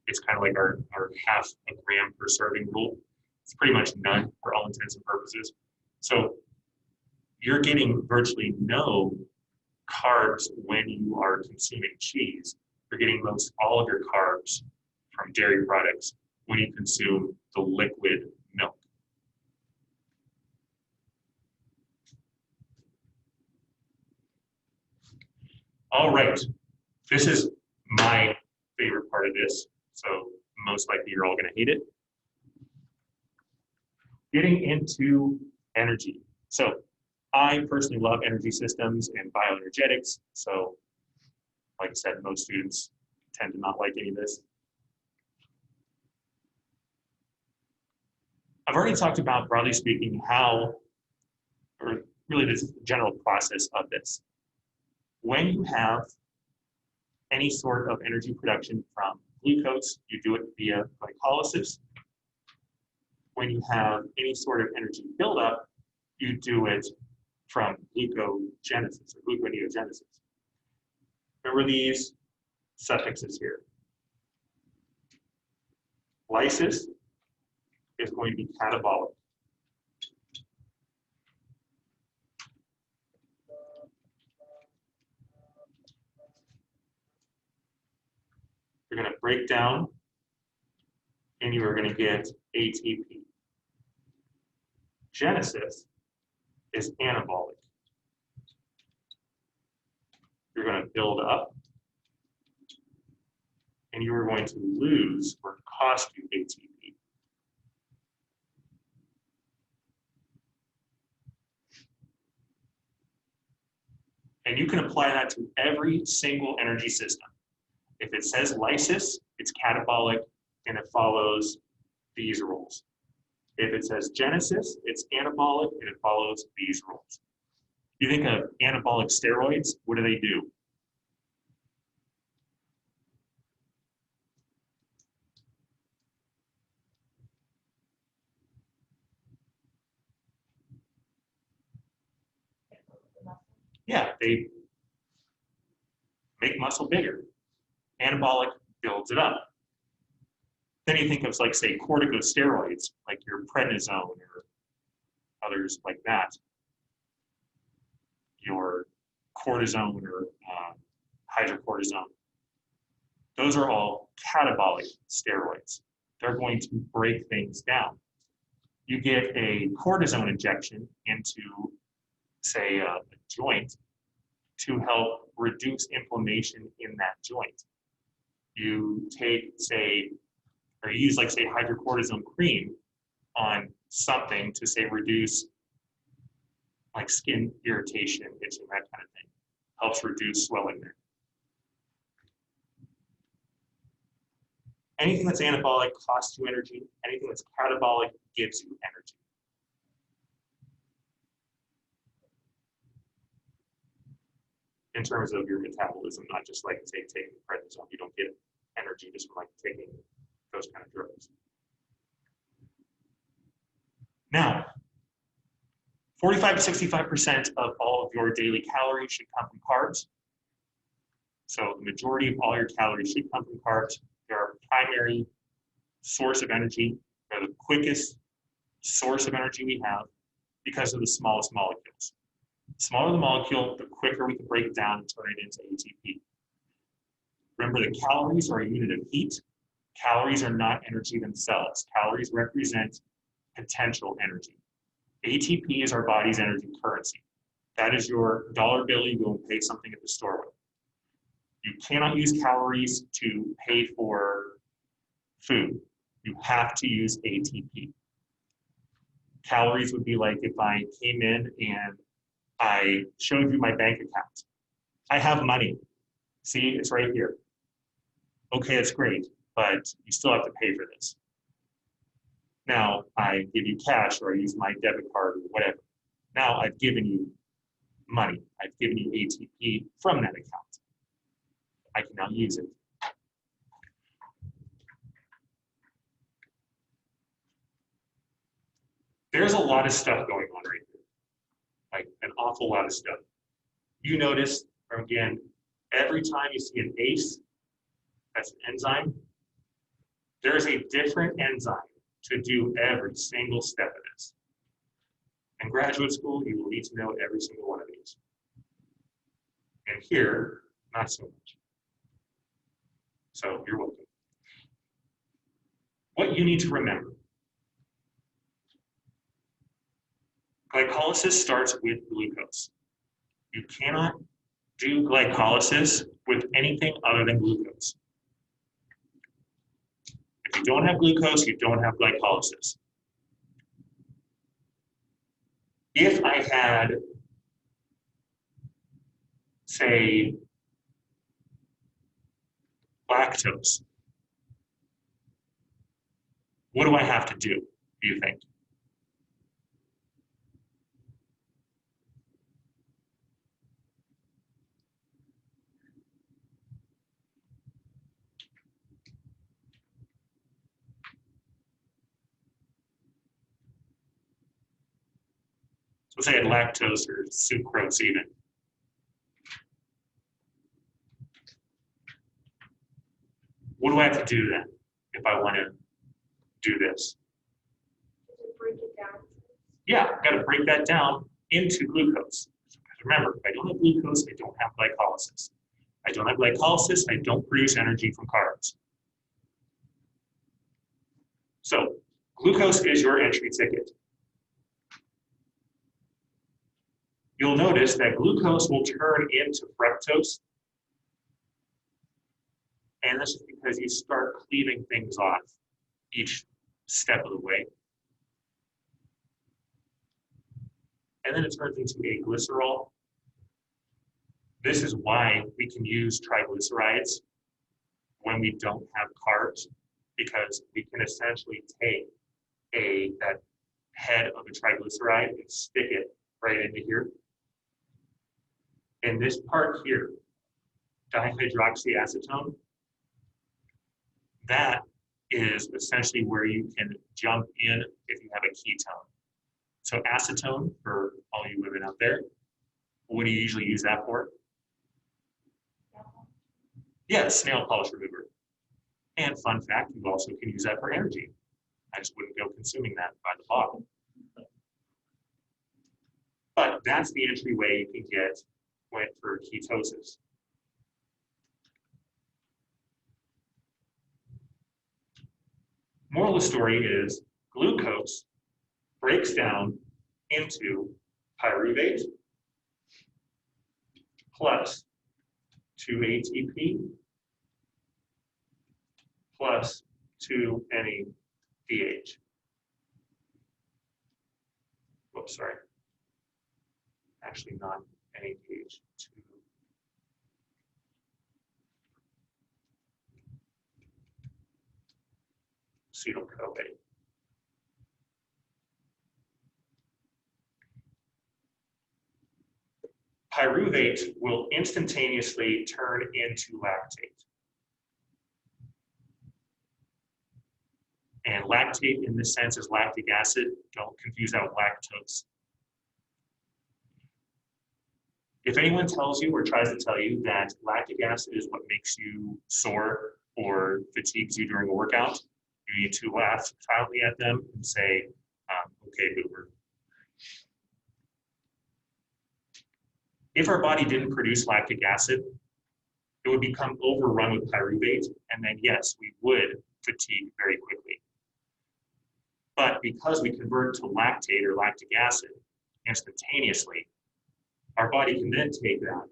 it's kind of like our half a gram per serving rule. It's pretty much none for all intents and purposes. So you're getting virtually no carbs when you are consuming cheese. You're getting most all of your carbs from dairy products when you consume the liquid milk. All right, this is my favorite part of this, so most likely you're all going to hate it. Getting into energy. So I personally love energy systems and bioenergetics, so like I said, most students tend to not like any of this. I've already talked about, broadly speaking, how, or really this general process of this. When you have any sort of energy production from glucose, you do it via glycolysis. When you have any sort of energy buildup, you do it from glucogenesis or gluconeogenesis. Remember these suffixes here. Lysis is going to be catabolic. You're going to break down and you are going to get ATP. Genesis is anabolic. You're going to build up and you are going to lose or cost you ATP. And you can apply that to every single energy system. If it says lysis, it's catabolic and it follows these rules. If it says genesis, it's anabolic and it follows these rules. You think of anabolic steroids, what do? Yeah, they make muscle bigger. Anabolic builds it up. Then you think of, like, say, corticosteroids, like your prednisone or others like that. Your cortisone or hydrocortisone. Those are all catabolic steroids. They're going to break things down. You get a cortisone injection into, say, a joint to help reduce inflammation in that joint. You take, say, or use, like, say, hydrocortisone cream on something to, say, reduce, like, skin irritation, itching, that kind of thing. Helps reduce swelling there. Anything that's anabolic costs you energy. Anything that's catabolic gives you energy. in terms of your metabolism, not just like say taking prednisone. You don't get energy just from like taking those kind of drugs. Now, 45 to 65% of all of your daily calories should come from carbs. So the majority of all your calories should come from carbs. They're our primary source of energy. They're the quickest source of energy we have because of the smallest molecules. The smaller the molecule, the quicker we can break it down and turn it into ATP. Remember, the calories are a unit of heat. Calories are not energy themselves. Calories represent potential energy. ATP is our body's energy currency. That is your dollar bill you go and pay something at the store with. You cannot use calories to pay for food. You have to use ATP. Calories would be like if I came in and I showed you my bank account. I have money. See, it's right here. Okay, it's great, but you still have to pay for this. Now, I give you cash or I use my debit card or whatever. Now I've given you money. I've given you ATP from that account. I can now use it. There's a lot of stuff going on right here, like an awful lot of stuff. You notice, again, every time you see an ACE, that's an enzyme, there's a different enzyme to do every single step of this. In graduate school, you will need to know every single one of these. And here, not so much. So you're welcome. What you need to remember. Glycolysis starts with glucose. You cannot do glycolysis with anything other than glucose. If you don't have glucose, you don't have glycolysis. If I had, say, lactose, what do I have to do you think? So say I had lactose or sucrose even. What do I have to do then if I want to do this? Break it down. Yeah, I've got to break that down into glucose. Remember, if I don't have glucose, I don't have glycolysis. I don't have glycolysis, I don't produce energy from carbs. So glucose is your entry ticket. You'll notice that glucose will turn into fructose. And this is because you start cleaving things off each step of the way. And then it turns into a glycerol. This is why we can use triglycerides when we don't have carbs, because we can essentially take that head of a triglyceride and stick it right into here. And this part here, dihydroxyacetone, that is essentially where you can jump in if you have a ketone. So acetone, for all you women out there, what do you usually use that for? Yes, nail polish remover. And fun fact, you also can use that for energy. I just wouldn't go consuming that by the bottle. But that's the entryway you can get for ketosis. Moral of the story is glucose breaks down into pyruvate plus 2 ATP plus 2 NADH. Whoops, sorry. Actually, not NADH. 2. Acetyl-CoA. Pyruvate will instantaneously turn into lactate. And lactate in this sense is lactic acid. Don't confuse that with lactose. If anyone tells you or tries to tell you that lactic acid is what makes you sore or fatigues you during a workout, you need to laugh proudly at them and say, okay, boomer. If our body didn't produce lactic acid, it would become overrun with pyruvate, and then yes, we would fatigue very quickly. But because we convert to lactate or lactic acid instantaneously, our body can then take that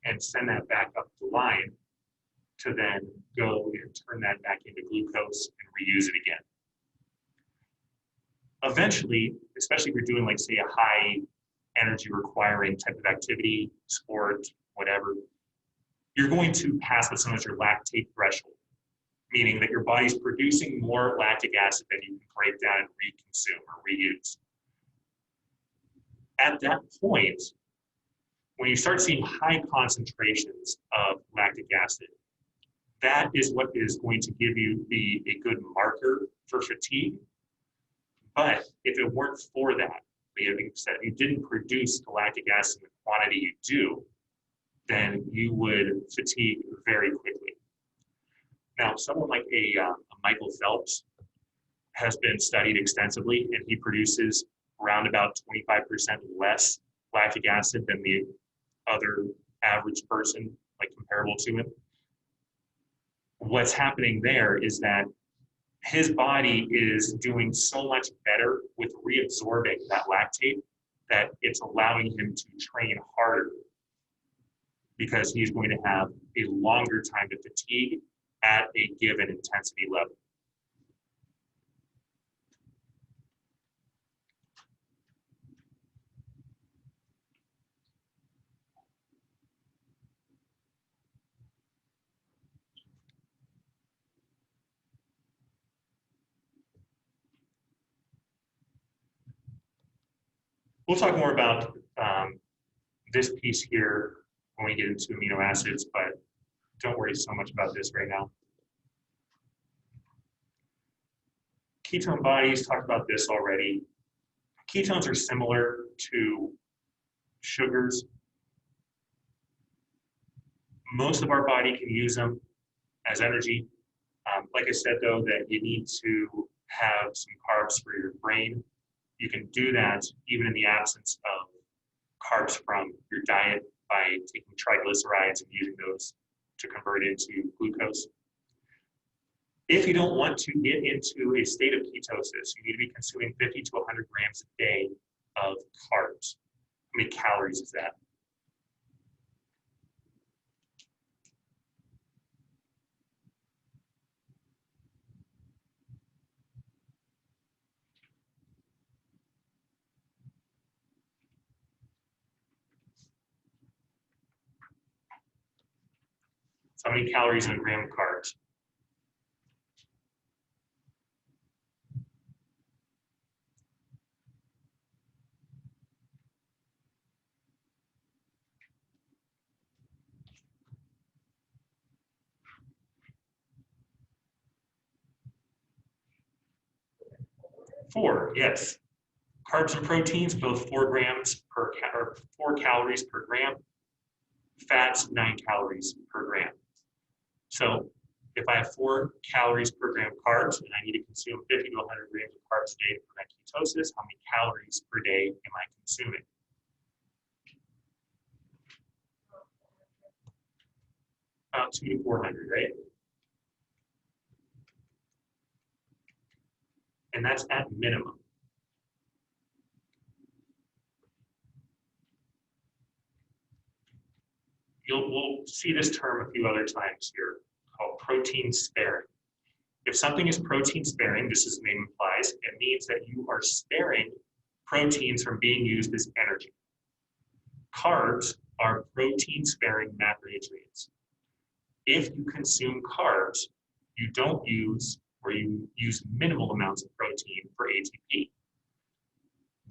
and send that back up the line to then go and turn that back into glucose and reuse it again. Eventually, especially if you're doing like say a high energy requiring type of activity, sport, whatever, you're going to pass what's known as your lactate threshold, meaning that your body's producing more lactic acid than you can break down and reconsume or reuse. At that point, when you start seeing high concentrations of lactic acid, that is what is going to give you a good marker for fatigue. But if it weren't for that, if you didn't produce the lactic acid in the quantity you do, then you would fatigue very quickly. Now, someone like a Michael Phelps has been studied extensively, and he produces around about 25% less lactic acid than the other average person, like comparable to him. What's happening there is that his body is doing so much better with reabsorbing that lactate that it's allowing him to train harder because he's going to have a longer time to fatigue at a given intensity level. We'll talk more about this piece here when we get into amino acids, but don't worry so much about this right now. Ketone bodies, talked about this already. Ketones are similar to sugars. Most of our body can use them as energy. Like I said, though, that you need to have some carbs for your brain. You can do that even in the absence of carbs from your diet by taking triglycerides and using those to convert into glucose. If you don't want to get into a state of ketosis, you need to be consuming 50 to 100 grams a day of carbs. How many calories is that? So how many calories in a gram of carbs? Four, yes. Carbs and proteins, both 4 grams per or 4 calories per gram. Fats, 9 calories per gram. So if I have 4 calories per gram of carbs and I need to consume 50 to 100 grams of carbs a day to prevent ketosis, how many calories per day am I consuming? About 200 to 400, right? And that's at minimum. We'll see this term a few other times here, called protein sparing. If something is protein sparing, this is the name implies, it means that you are sparing proteins from being used as energy. Carbs are protein sparing macronutrients. If you consume carbs, you don't use or you use minimal amounts of protein for ATP.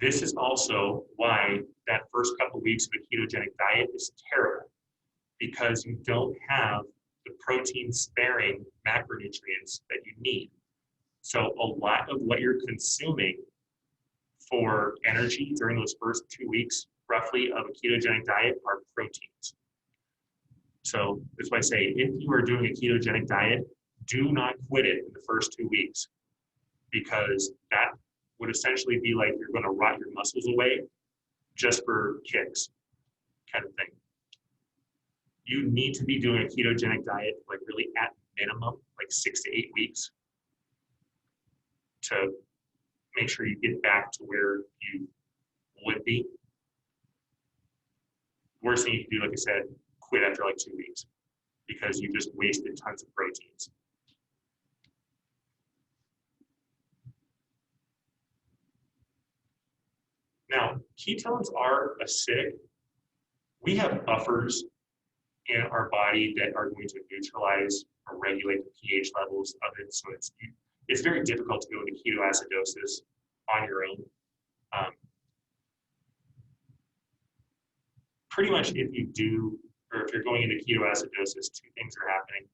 This is also why that first couple weeks of a ketogenic diet is terrible, because you don't have the protein-sparing macronutrients that you need. So a lot of what you're consuming for energy during those first 2 weeks, roughly, of a ketogenic diet are proteins. So that's why I say, if you are doing a ketogenic diet, do not quit it in the first 2 weeks, because that would essentially be like you're going to rot your muscles away just for kicks, kind of thing. You need to be doing a ketogenic diet, like really at minimum, like 6 to 8 weeks, to make sure you get back to where you would be. Worst thing you can do, like I said, quit after like 2 weeks, because you just wasted tons of proteins. Now, ketones are acidic. We have buffers in our body that are going to neutralize or regulate the pH levels of it. So it's very difficult to go into ketoacidosis on your own. Pretty much if you do, or if you're going into ketoacidosis, two things are happening.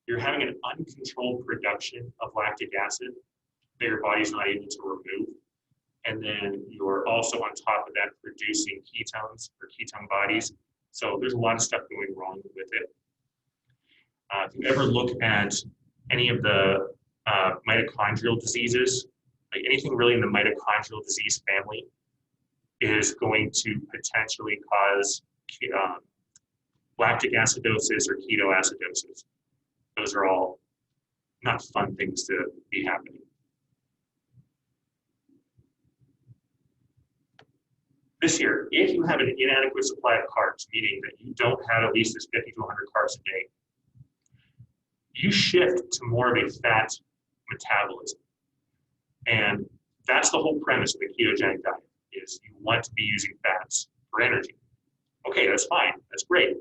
You're having an uncontrolled production of lactic acid that your body's not able to remove. And then you're also on top of that producing ketones or ketone bodies. So there's a lot of stuff going wrong with it. If you ever look at any of the mitochondrial diseases, like anything really in the mitochondrial disease family is going to potentially cause lactic acidosis or ketoacidosis. Those are all not fun things to be happening. This here, if you have an inadequate supply of carbs, meaning that you don't have at least this 50 to 100 carbs a day, you shift to more of a fat metabolism. And that's the whole premise of the ketogenic diet, is you want to be using fats for energy. Okay, that's fine, that's great.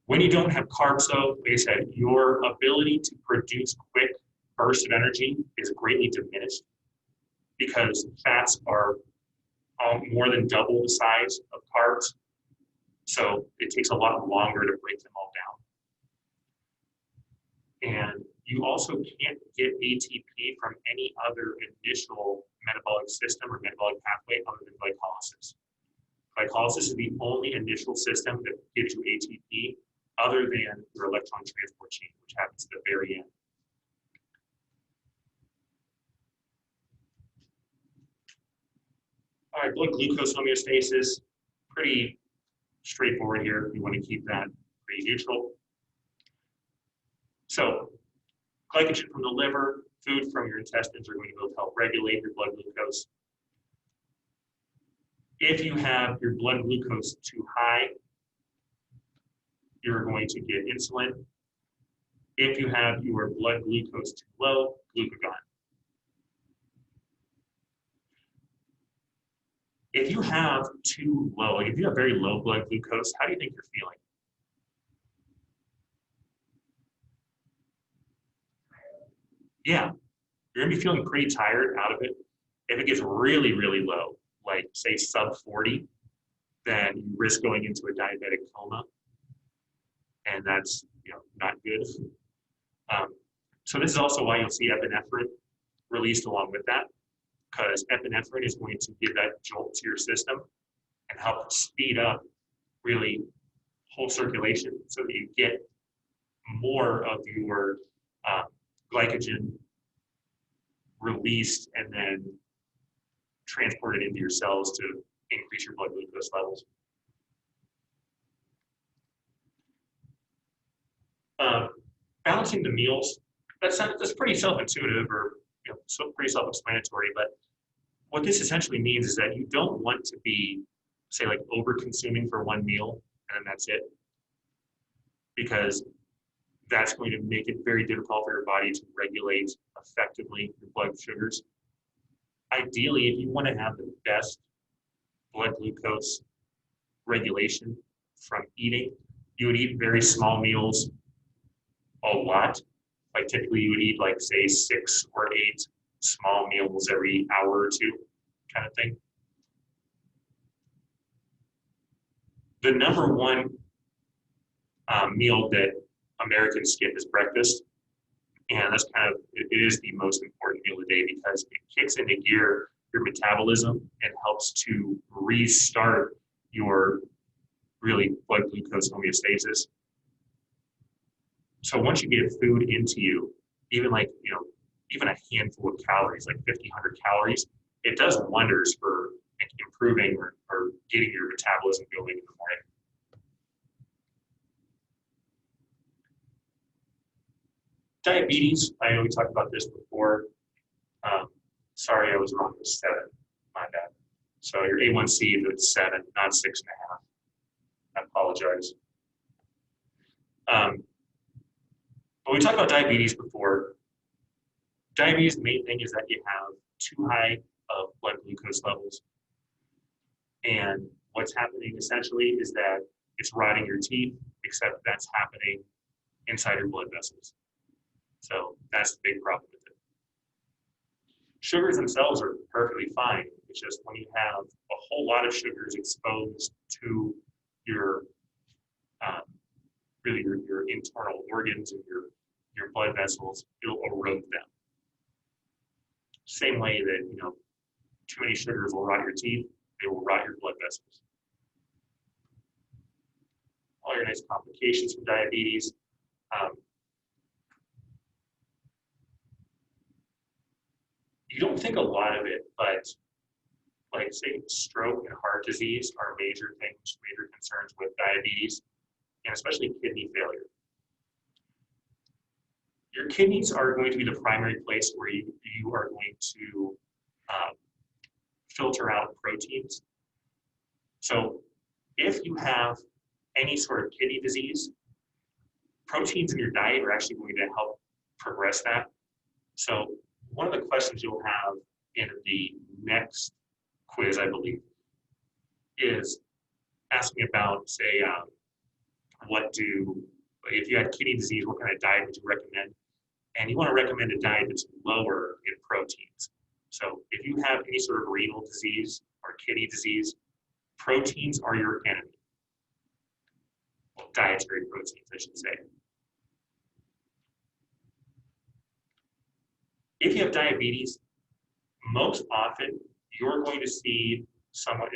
When you don't have carbs though, like I said, your ability to produce quick bursts of energy is greatly diminished, because fats are more than double the size of carbs. So it takes a lot longer to break them all down. And you also can't get ATP from any other initial metabolic system or metabolic pathway other than glycolysis. Glycolysis is the only initial system that gives you ATP other than your electron transport chain, which happens at the very end. All right, blood glucose homeostasis, pretty straightforward here. You want to keep that pretty neutral. So, glycogen from the liver, food from your intestines are going to both help regulate your blood glucose. If you have your blood glucose too high, you're going to get insulin. If you have your blood glucose too low, glucagon. If you have too low, like if you have very low blood glucose, how do you think you're feeling? Yeah, you're gonna be feeling pretty tired out of it. If it gets really, really low, like say sub 40, then you risk going into a diabetic coma, and that's not good. So this is also why you'll see epinephrine released along with that, because epinephrine is going to give that jolt to your system and help speed up really whole circulation so that you get more of your glycogen released and then transported into your cells to increase your blood glucose levels. Balancing the meals, that's pretty self-intuitive or pretty self-explanatory, but what this essentially means is that you don't want to be, say, like over-consuming for one meal and then that's it, because that's going to make it very difficult for your body to regulate effectively your blood sugars. Ideally, if you want to have the best blood glucose regulation from eating, you would eat very small meals a lot. Like typically you would eat like say 6 or 8 small meals every hour or two, kind of thing. The number one meal that Americans skip is breakfast. And that's kind of, it is the most important meal of the day because it kicks into gear your metabolism and helps to restart your really blood glucose homeostasis. So once you get food into you, even like, even a handful of calories, like 50, 100 calories, it does wonders for improving or getting your metabolism going in the morning. Diabetes, I know we talked about this before. Sorry, I was wrong with 7, my bad. So your A1C is 7, not 6.5. I apologize. But we talked about diabetes before. Diabetes, the main thing is that you have too high of blood glucose levels. And what's happening essentially is that it's rotting your teeth, except that's happening inside your blood vessels. So that's the big problem with it. Sugars themselves are perfectly fine. It's just when you have a whole lot of sugars exposed to your really your internal organs and your blood vessels, it'll erode them. Same way that too many sugars will rot your teeth, they will rot your blood vessels. All your nice complications from diabetes. You don't think a lot of it, but like say stroke and heart disease are major things, major concerns with diabetes, and especially kidney failure. Your kidneys are going to be the primary place where you are going to filter out proteins. So if you have any sort of kidney disease, proteins in your diet are actually going to help progress that. So one of the questions you'll have in the next quiz, I believe, is asking about, say, if you had kidney disease, what kind of diet would you recommend? And you want to recommend a diet that's lower in proteins. So if you have any sort of renal disease or kidney disease, proteins are your enemy. Well, dietary proteins, I should say. If you have diabetes, most often you're going to see someone,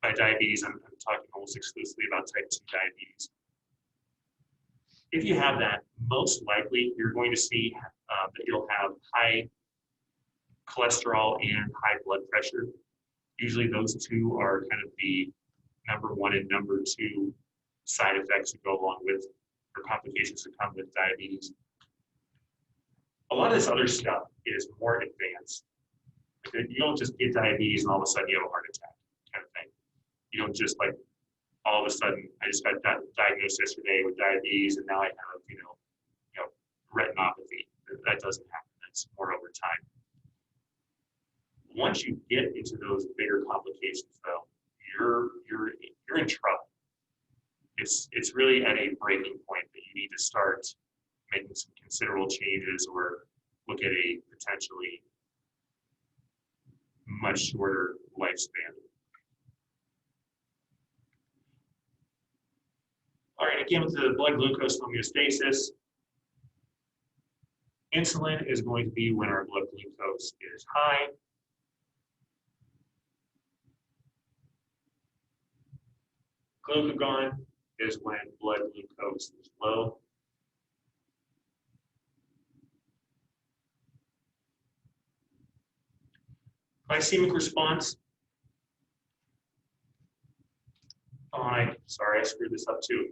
by diabetes, I'm talking almost exclusively about type 2 diabetes. If you have that, most likely you're going to see that you'll have high cholesterol and high blood pressure. Usually those two are kind of the number 1 and number 2 side effects that go along with, or complications that come with diabetes. A lot of this other stuff is more advanced. You don't just get diabetes and all of a sudden you have a heart attack kind of thing. You don't just like all of a sudden, I just got diagnosed yesterday with diabetes and now I have, retinopathy. That doesn't happen. That's more over time. Once you get into those bigger complications though, you're in trouble. It's really at a breaking point that you need to start making some considerable changes or look at a potentially much shorter lifespan. All right, again with the blood glucose homeostasis, insulin is going to be when our blood glucose is high. Glucagon is when blood glucose is low. Glycemic response. Sorry, I screwed this up too.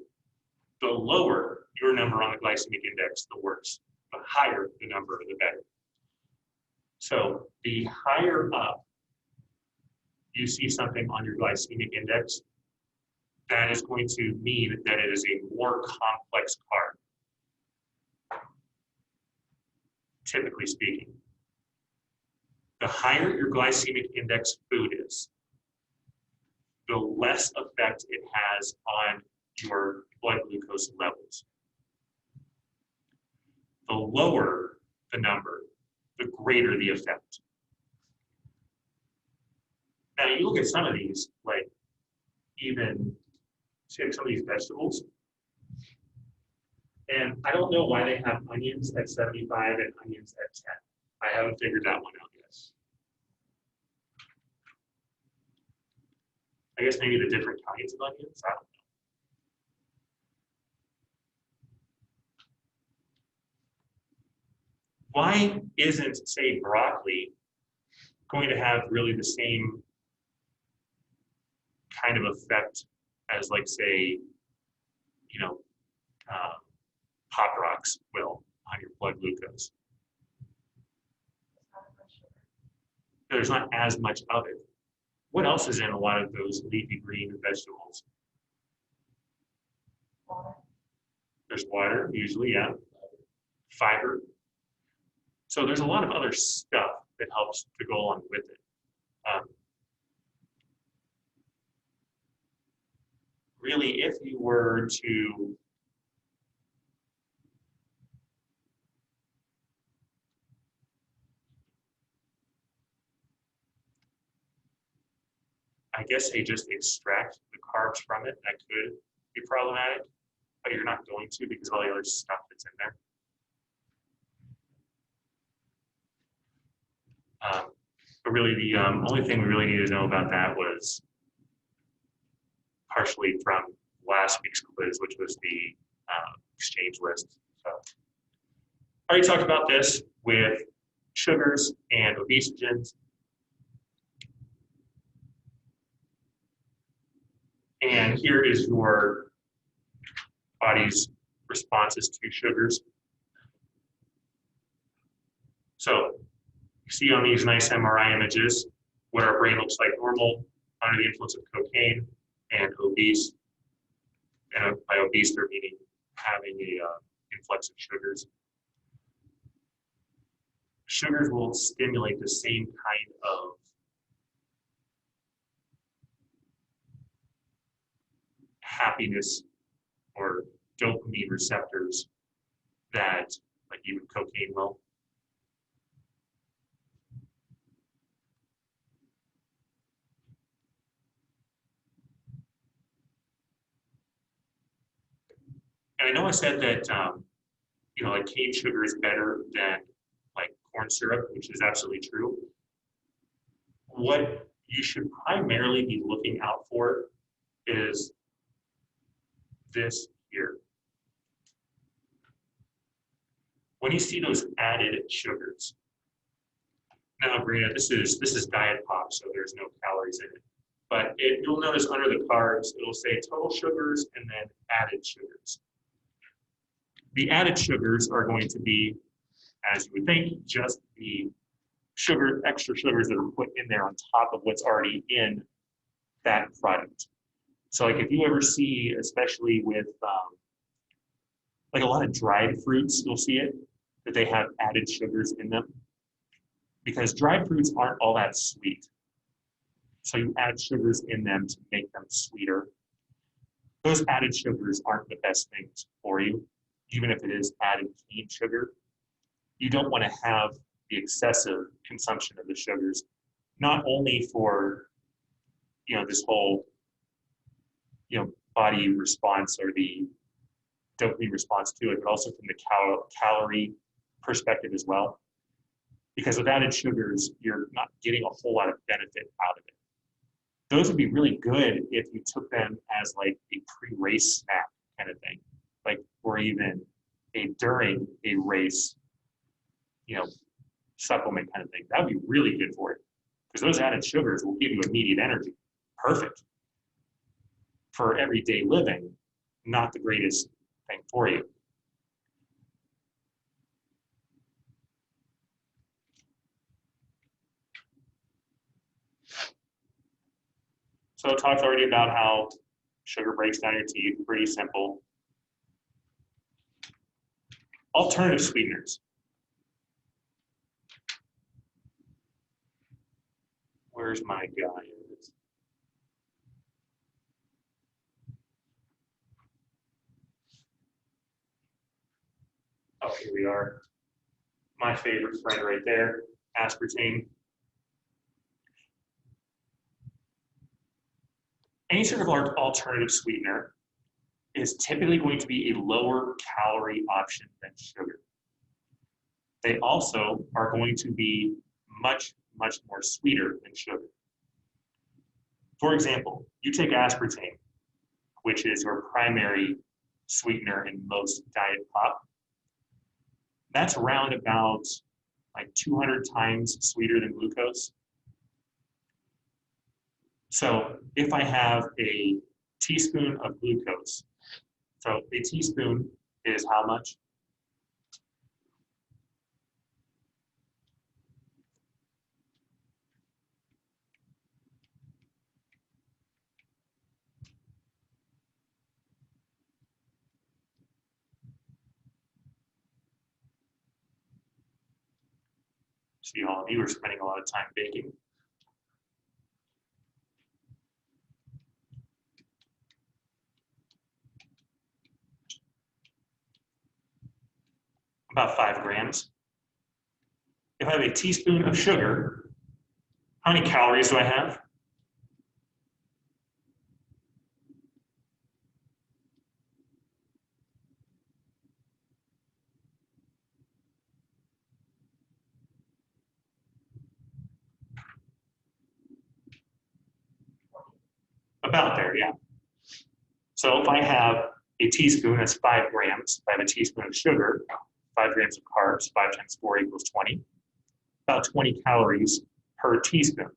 The lower your number on the glycemic index, the worse. The higher the number, the better. So the higher up you see something on your glycemic index, that is going to mean that it is a more complex carb, typically speaking. The higher your glycemic index food is, the less effect it has on your blood glucose levels. The lower the number, the greater the effect. Now you look at some of these, like even take some of these vegetables, and I don't know why they have onions at 75 and onions at 10. I haven't figured that one out yet. I guess maybe the different kinds of onions, I don't know. Why isn't, say, broccoli going to have really the same kind of effect as, like, say, you know, Pop Rocks will on your blood glucose? There's not as much of it. What else is in a lot of those leafy green vegetables? Water. There's water, usually, yeah. Fiber. So there's a lot of other stuff that helps to go along with it. Really, if you were to I guess they just extract the carbs from it. That could be problematic, but you're not going to because of all the other stuff that's in there. But really, the only thing we really need to know about that was partially from last week's quiz, which was the exchange list. So I already talked about this with sugars and obesogens. And here is your body's responses to sugars. So you see on these nice MRI images what our brain looks like normal under the influence of cocaine and obese. And by obese, they're meaning having a influx of sugars. Sugars will stimulate the same kind of happiness or dopamine receptors that, like, even cocaine will. And I know I said that, you know, like cane sugar is better than like corn syrup, which is absolutely true. What you should primarily be looking out for is this here. When you see those added sugars, now granted, this is diet pop, so there's no calories in it. But you'll notice under the carbs, it'll say total sugars and then added sugars. The added sugars are going to be, as you would think, just the sugar, extra sugars that are put in there on top of what's already in that product. So like if you ever see, especially with like a lot of dried fruits, you'll see it, that they have added sugars in them. Because dried fruits aren't all that sweet. So you add sugars in them to make them sweeter. Those added sugars aren't the best things for you, even if it is added cane sugar. You don't want to have the excessive consumption of the sugars, not only for, you know, this whole, you know, body response or the dopamine response to it, but also from the calorie perspective as well. Because with added sugars, you're not getting a whole lot of benefit out of it. Those would be really good if you took them as like a pre-race snack kind of thing, like, or even a during a race, you know, supplement kind of thing. That would be really good for it, because those added sugars will give you immediate energy. Perfect. For everyday living, not the greatest thing for you. So I talked already about how sugar breaks down your teeth, pretty simple. Alternative sweeteners. Where's my guy? Oh, here we are. My favorite friend right there, aspartame. Any sort of alternative sweetener is typically going to be a lower calorie option than sugar. They also are going to be much, much more sweeter than sugar. For example, you take aspartame, which is your primary sweetener in most diet pop. That's around about like 200 times sweeter than glucose. So if I have a teaspoon of glucose, so a teaspoon is how much? See, all of you are spending a lot of time baking. About 5 grams. If I have a teaspoon of sugar, how many calories do I have? About there, yeah. So if I have a teaspoon, that's 5 grams. If I have a teaspoon of sugar, 5 grams of carbs, 5 times 4 equals 20. About 20 calories per teaspoon.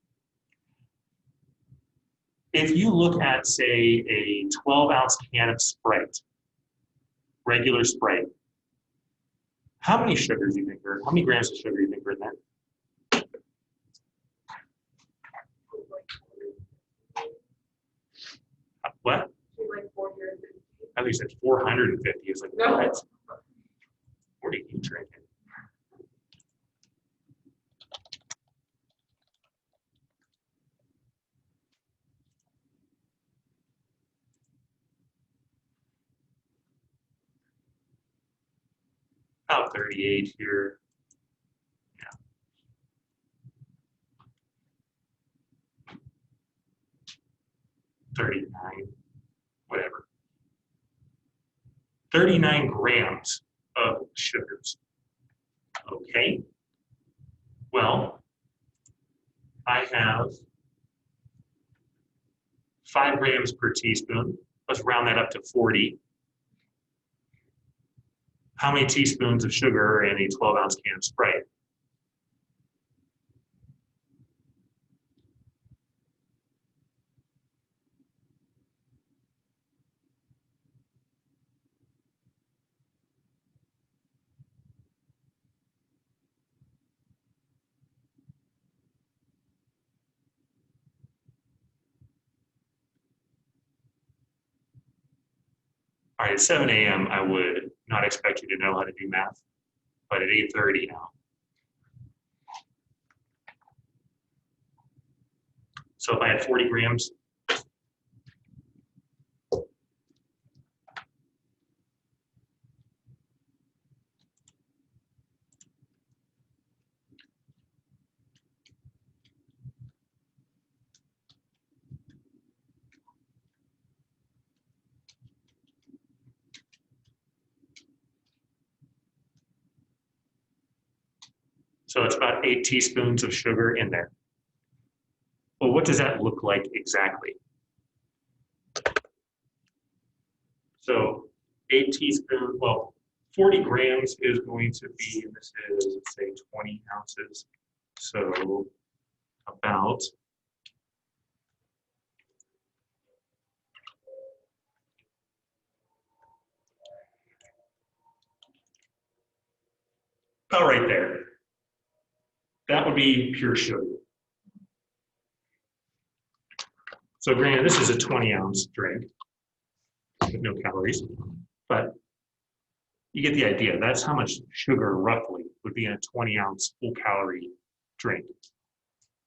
If you look at, say, a 12-ounce can of Sprite, regular Sprite, how many sugars do you think how many grams of sugar do you think are in there? What? Like 450. At least it's 450. It's like, No. what? What are you drinking? About 38 here. Yeah. $39, whatever. 39 grams of sugars. Okay. Well, I have 5 grams per teaspoon. Let's round that up to 40. How many teaspoons of sugar are in a 12-ounce can of Sprite? All right, at 7 a.m., I would not expect you to know how to do math, but at 8:30 now. So if I had 40 grams, so it's about 8 teaspoons of sugar in there. Well, what does that look like exactly? So 8 teaspoons, well, 40 grams is going to be, and this is, let's say, 20 ounces. So about right there. That would be pure sugar. So granted, this is a 20-ounce drink with no calories, but you get the idea. That's how much sugar roughly would be in a 20-ounce full-calorie drink.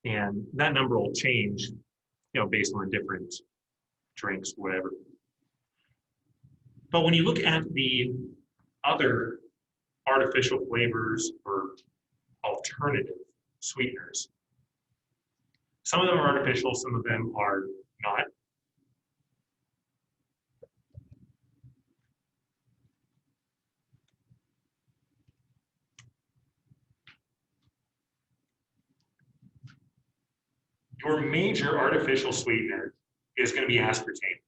And that number will change, based on different drinks, whatever. But when you look at the other artificial flavors or alternative sweeteners, some of them are artificial, some of them are not. your major artificial sweetener is going to be aspartame.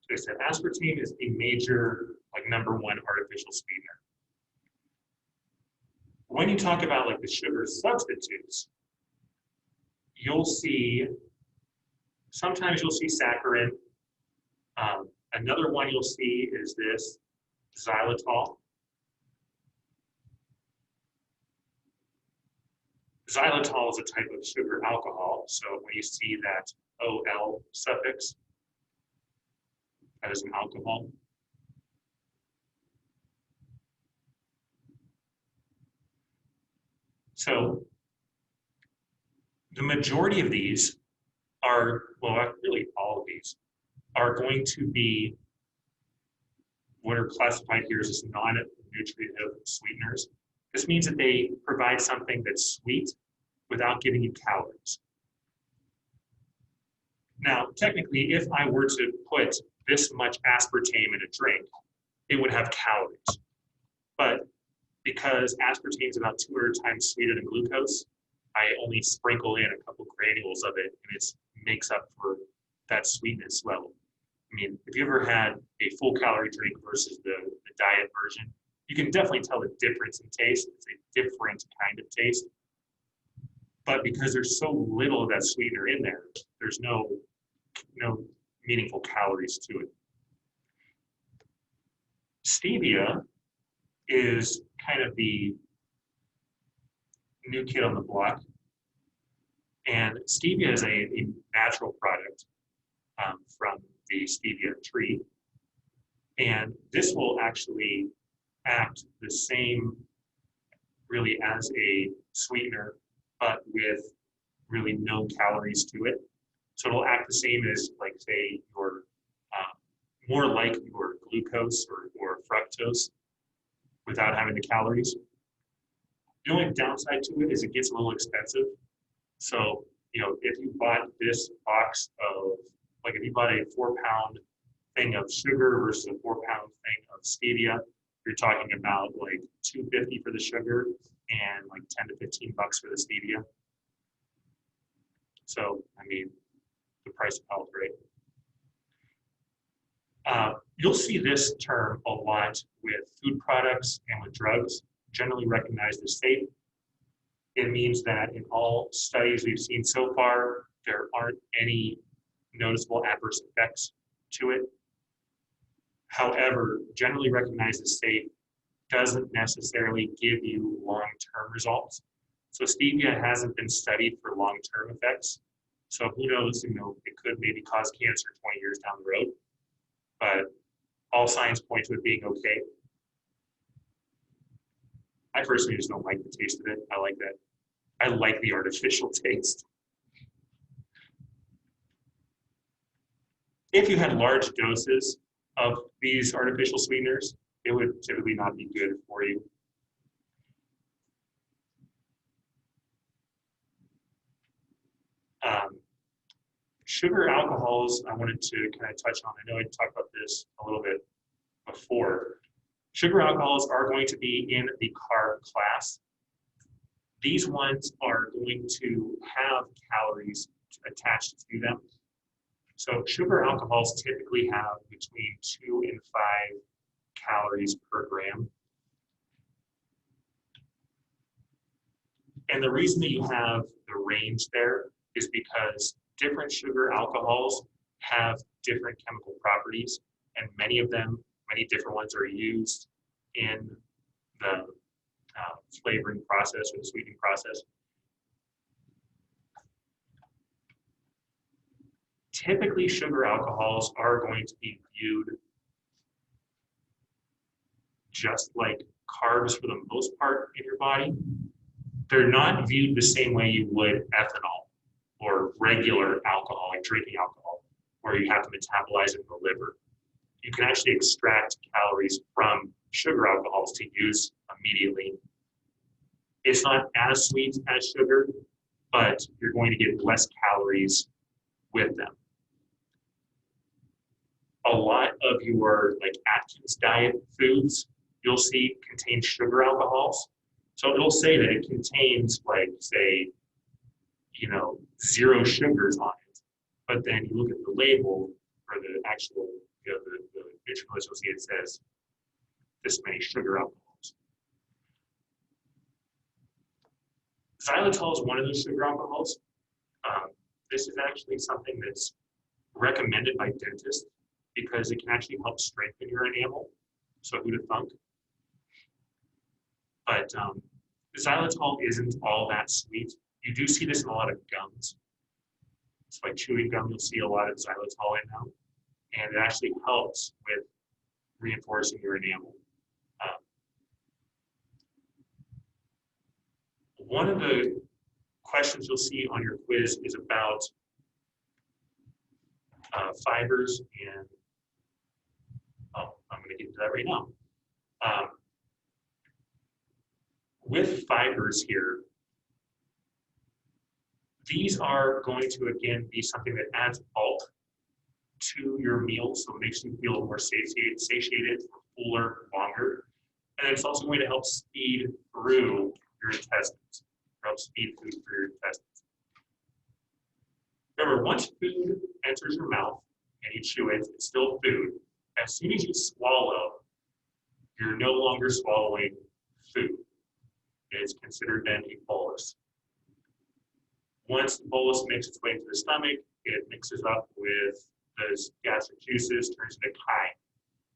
So I said aspartame is the major, like #1 artificial sweetener. When you talk about like the sugar substitutes, you'll see, sometimes you'll see saccharin. Another one you'll see is this xylitol. Xylitol is a type of sugar alcohol, so when you see that OL suffix, that is an alcohol. So the majority of these are, well, really all of these, are going to be what are classified here as non-nutritive sweeteners. This means that they provide something that's sweet without giving you calories. Now, technically, if I were to put this much aspartame in a drink, it would have calories. But because aspartame is about 200 times sweeter than glucose, I only sprinkle in a couple granules of it, and it makes up for that sweetness level. I mean, if you ever had a full calorie drink versus the diet version, you can definitely tell the difference in taste. It's a different kind of taste. But because there's so little of that sweetener in there, there's no meaningful calories to it. Stevia is kind of the new kid on the block. And stevia is a natural product from the stevia tree. And this will actually act the same really as a sweetener, but with really no calories to it. So it'll act the same as, like, say, your more like your glucose or fructose without having the calories. The only downside to it is it gets a little expensive. So, you know, if you bought this box of, like if you bought a 4-pound thing of sugar versus a 4-pound thing of stevia, you're talking about like $2.50 for the sugar and like 10 to 15 bucks for the stevia. So, I mean, the price of health, right? You'll see this term a lot with food products and with drugs, generally recognized as safe. It means that in all studies we've seen so far, there aren't any noticeable adverse effects to it. However, generally recognized as safe doesn't necessarily give you long-term results. So stevia hasn't been studied for long-term effects. So who knows, you know, it could maybe cause cancer 20 years down the road, but all signs point to it being okay. I personally just don't like the taste of it. I like that. I like the artificial taste. If you had large doses of these artificial sweeteners, it would typically not be good for you. Sugar alcohols, I wanted to kind of touch on. I know I talked about this a little bit before. Sugar alcohols are going to be in the carb class. These ones are going to have calories attached to them. So sugar alcohols typically have between 2 and 5 calories per gram. And the reason that you have the range there is because different sugar alcohols have different chemical properties, and many different ones are used in the flavoring process or the sweetening process. Typically, sugar alcohols are going to be viewed just like carbs for the most part in your body. They're not viewed the same way you would ethanol or regular alcohol, like drinking alcohol, where you have to metabolize it in the liver. You can actually extract calories from sugar alcohols to use immediately. It's not as sweet as sugar, but you're going to get less calories with them. A lot of your like Atkins diet foods, you'll see contain sugar alcohols. So it'll say that it contains, like, say, 0 sugars on it, but then you look at the label or the actual, the nutritional you'll see it says this many sugar alcohols. Xylitol is one of those sugar alcohols. This is actually something that's recommended by dentists because it can actually help strengthen your enamel. So who'd have thunk? But xylitol isn't all that sweet. You do see this in a lot of gums. It's like chewing gum, you'll see a lot of xylitol in now. And it actually helps with reinforcing your enamel. One of the questions you'll see on your quiz is about fibers, and I'm going to get into that right now. With fibers here, these are going to, again, be something that adds bulk to your meal, so it makes you feel more satiated, fuller, longer. And it's also going to help speed through your intestines, help speed food through your intestines. Remember, once food enters your mouth and you chew it, it's still food. As soon as you swallow, you're no longer swallowing food. It's considered then a bolus. Once the bolus makes its way into the stomach, it mixes up with those gastric juices, turns into chyme.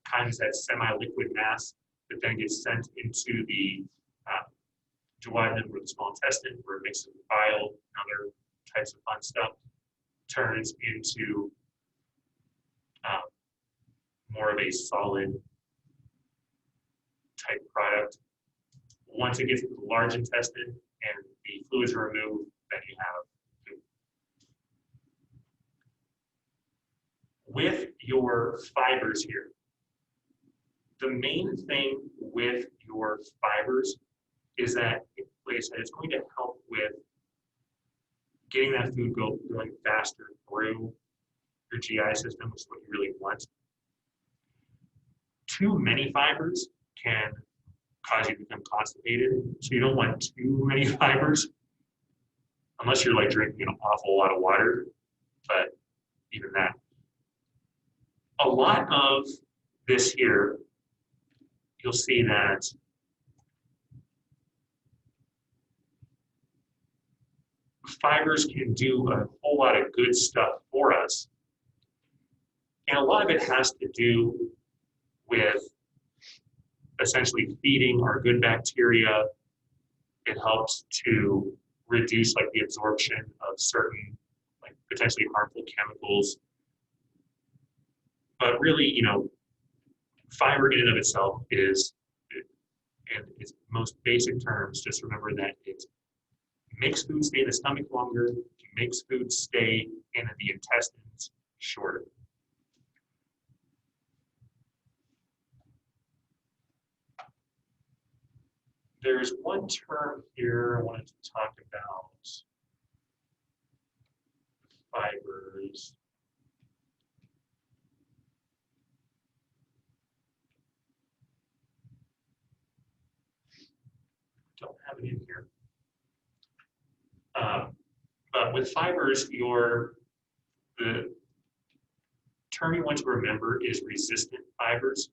Chyme is that semi-liquid mass that then gets sent into the duodenum or the small intestine, where it mixes with bile and other types of fun stuff, turns into more of a solid type product. Once it gets to the large intestine and the fluids are removed, then you have food. With your fibers here, the main thing with your fibers is that, like I said, it's going to help with getting that food going faster through your GI system, which is what you really want. Too many fibers can cause you to become constipated, so you don't want too many fibers, unless you're like drinking an awful lot of water, but even that. A lot of this here, you'll see that fibers can do a whole lot of good stuff for us. And a lot of it has to do with essentially feeding our good bacteria. It helps to reduce like the absorption of certain like potentially harmful chemicals. But really, fiber in and of itself is, in its most basic terms, just remember that it makes food stay in the stomach longer, it makes food stay in the intestines shorter. There's one term here I wanted to talk about, fibers. Don't have it in here. But with fibers, the term you want to remember is resistant fibers.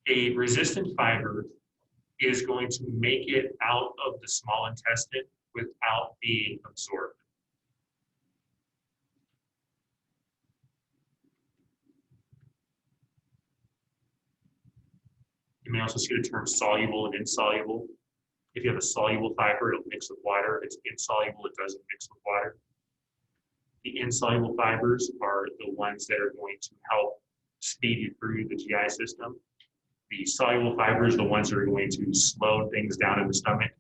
A resistant fiber is going to make it out of the small intestine without being absorbed. You may also see the term soluble and insoluble. If you have a soluble fiber, it'll mix with water. If it's insoluble, it doesn't mix with water. The insoluble fibers are the ones that are going to help speed you through the GI system. The soluble fibers are the ones that are going to slow things down in the stomach.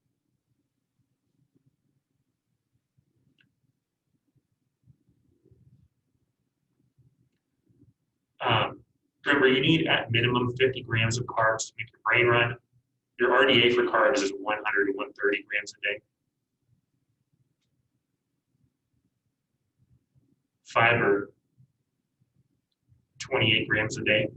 Remember, you need at minimum 50 grams of carbs to make your brain run. Your RDA for carbs is 100 to 130 grams a day. Fiber, 28 grams a day.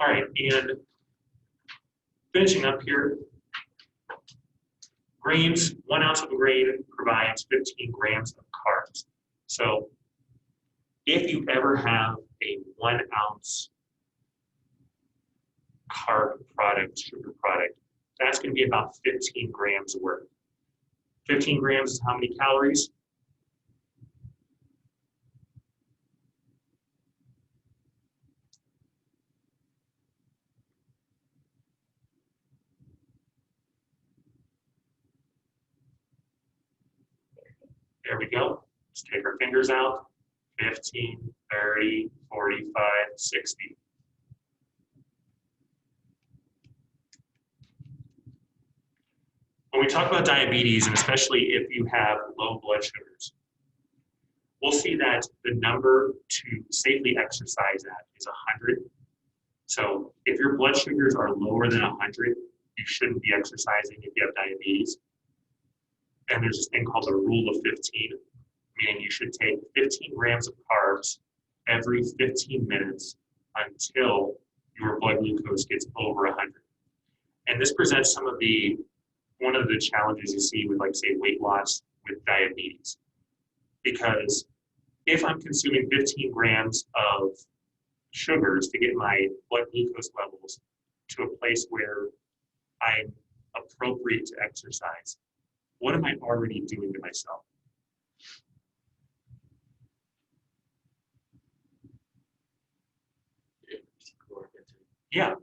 All right, and finishing up here, grains, 1 ounce of a grain provides 15 grams of carbs. So if you ever have a 1 ounce carb product, sugar product, that's going to be about 15 grams worth. 15 grams is how many calories? There we go. Let's take our fingers out. 15, 30, 45, 60. When we talk about diabetes, and especially if you have low blood sugars, we'll see that the number to safely exercise at is 100. So if your blood sugars are lower than 100, you shouldn't be exercising if you have diabetes. And there's this thing called the rule of 15, meaning you should take 15 grams of carbs every 15 minutes until your blood glucose gets over 100. And this presents one of the challenges you see with, like, say, weight loss with diabetes. Because if I'm consuming 15 grams of sugars to get my blood glucose levels to a place where I'm appropriate to exercise, what am I already doing to myself? Yeah,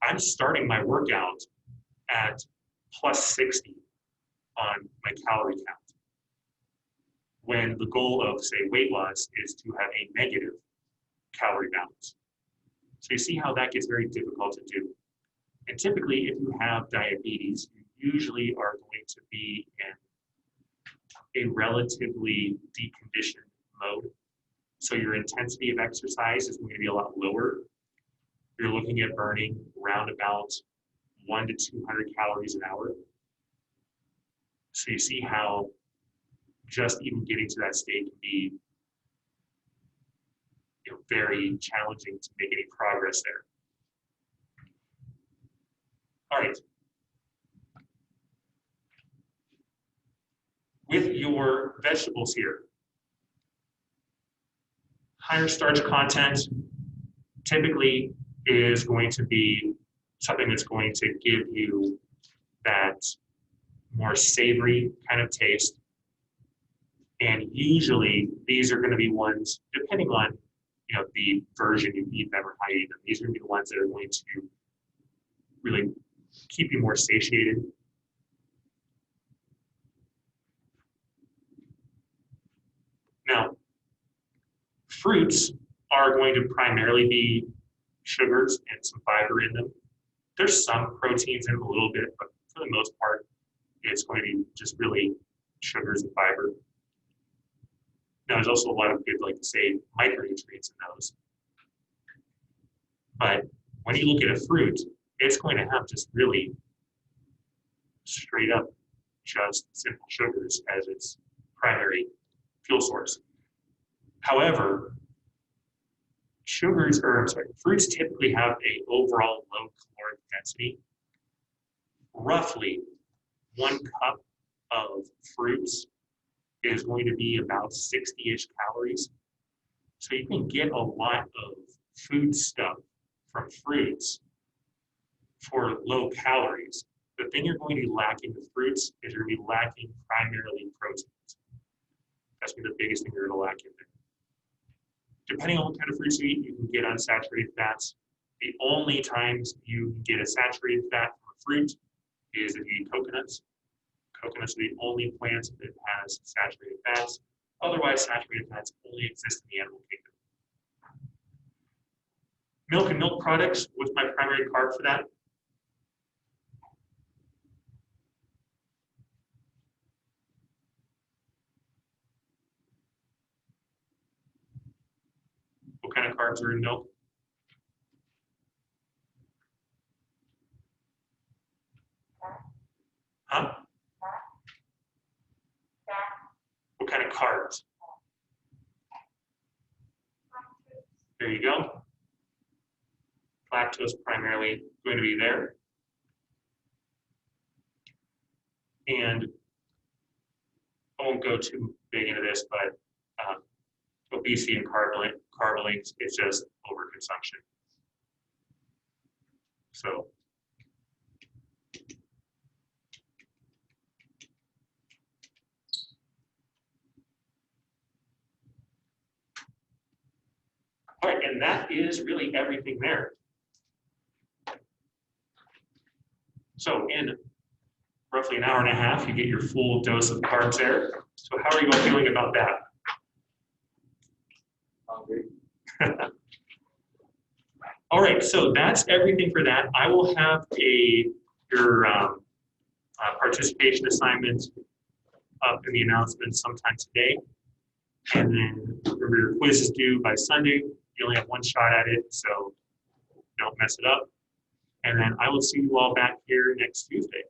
I'm starting my workout at plus 60 on my calorie count, when the goal of, say, weight loss is to have a negative calorie balance. So you see how that gets very difficult to do. And typically, if you have diabetes, you usually are going to be in a relatively deconditioned mode. So your intensity of exercise is going to be a lot lower. You're looking at burning around about 100 to 200 calories an hour. So you see how just even getting to that state can be, very challenging to make any progress there. All right. With your vegetables here, higher starch content typically is going to be something that's going to give you that more savory kind of taste. And usually these are going to be ones, depending on the version you eat them or how you eat them, these are going to be the ones that are going to really keep you more satiated. Now, fruits are going to primarily be sugars and some fiber in them. There's some proteins in them a little bit, but for the most part, it's going to be just really sugars and fiber. Now, there's also a lot of good, like, say, micronutrients in those. But when you look at a fruit, it's going to have just really straight up just simple sugars as its primary fuel source. However, fruits typically have an overall low caloric density. Roughly 1 cup of fruits is going to be about 60-ish calories. So you can get a lot of food stuff from fruits for low calories. The thing you're going to be lacking with fruits is you're going to be lacking primarily proteins. That's going to be the biggest thing you're going to lack in there. Depending on what kind of fruits you eat, you can get unsaturated fats. The only times you can get a saturated fat from a fruit is if you eat coconuts. Coconuts are the only plant that has saturated fats. Otherwise, saturated fats only exist in the animal kingdom. Milk and milk products, what's my primary carb for that? What kind of carbs are in milk? Huh? What kind of carbs? There you go. lactose primarily going to be there. And I won't go too big into this, but obesity and carb links is just overconsumption. So all right, and that is really everything there. So in roughly an hour and a half, you get your full dose of carbs there. So how are you all feeling about that? Hungry. All right, so that's everything for that. I will have your participation assignments up in the announcement sometime today. And then remember, your quiz is due by Sunday. You only have one shot at it, so don't mess it up. And then I will see you all back here next Tuesday.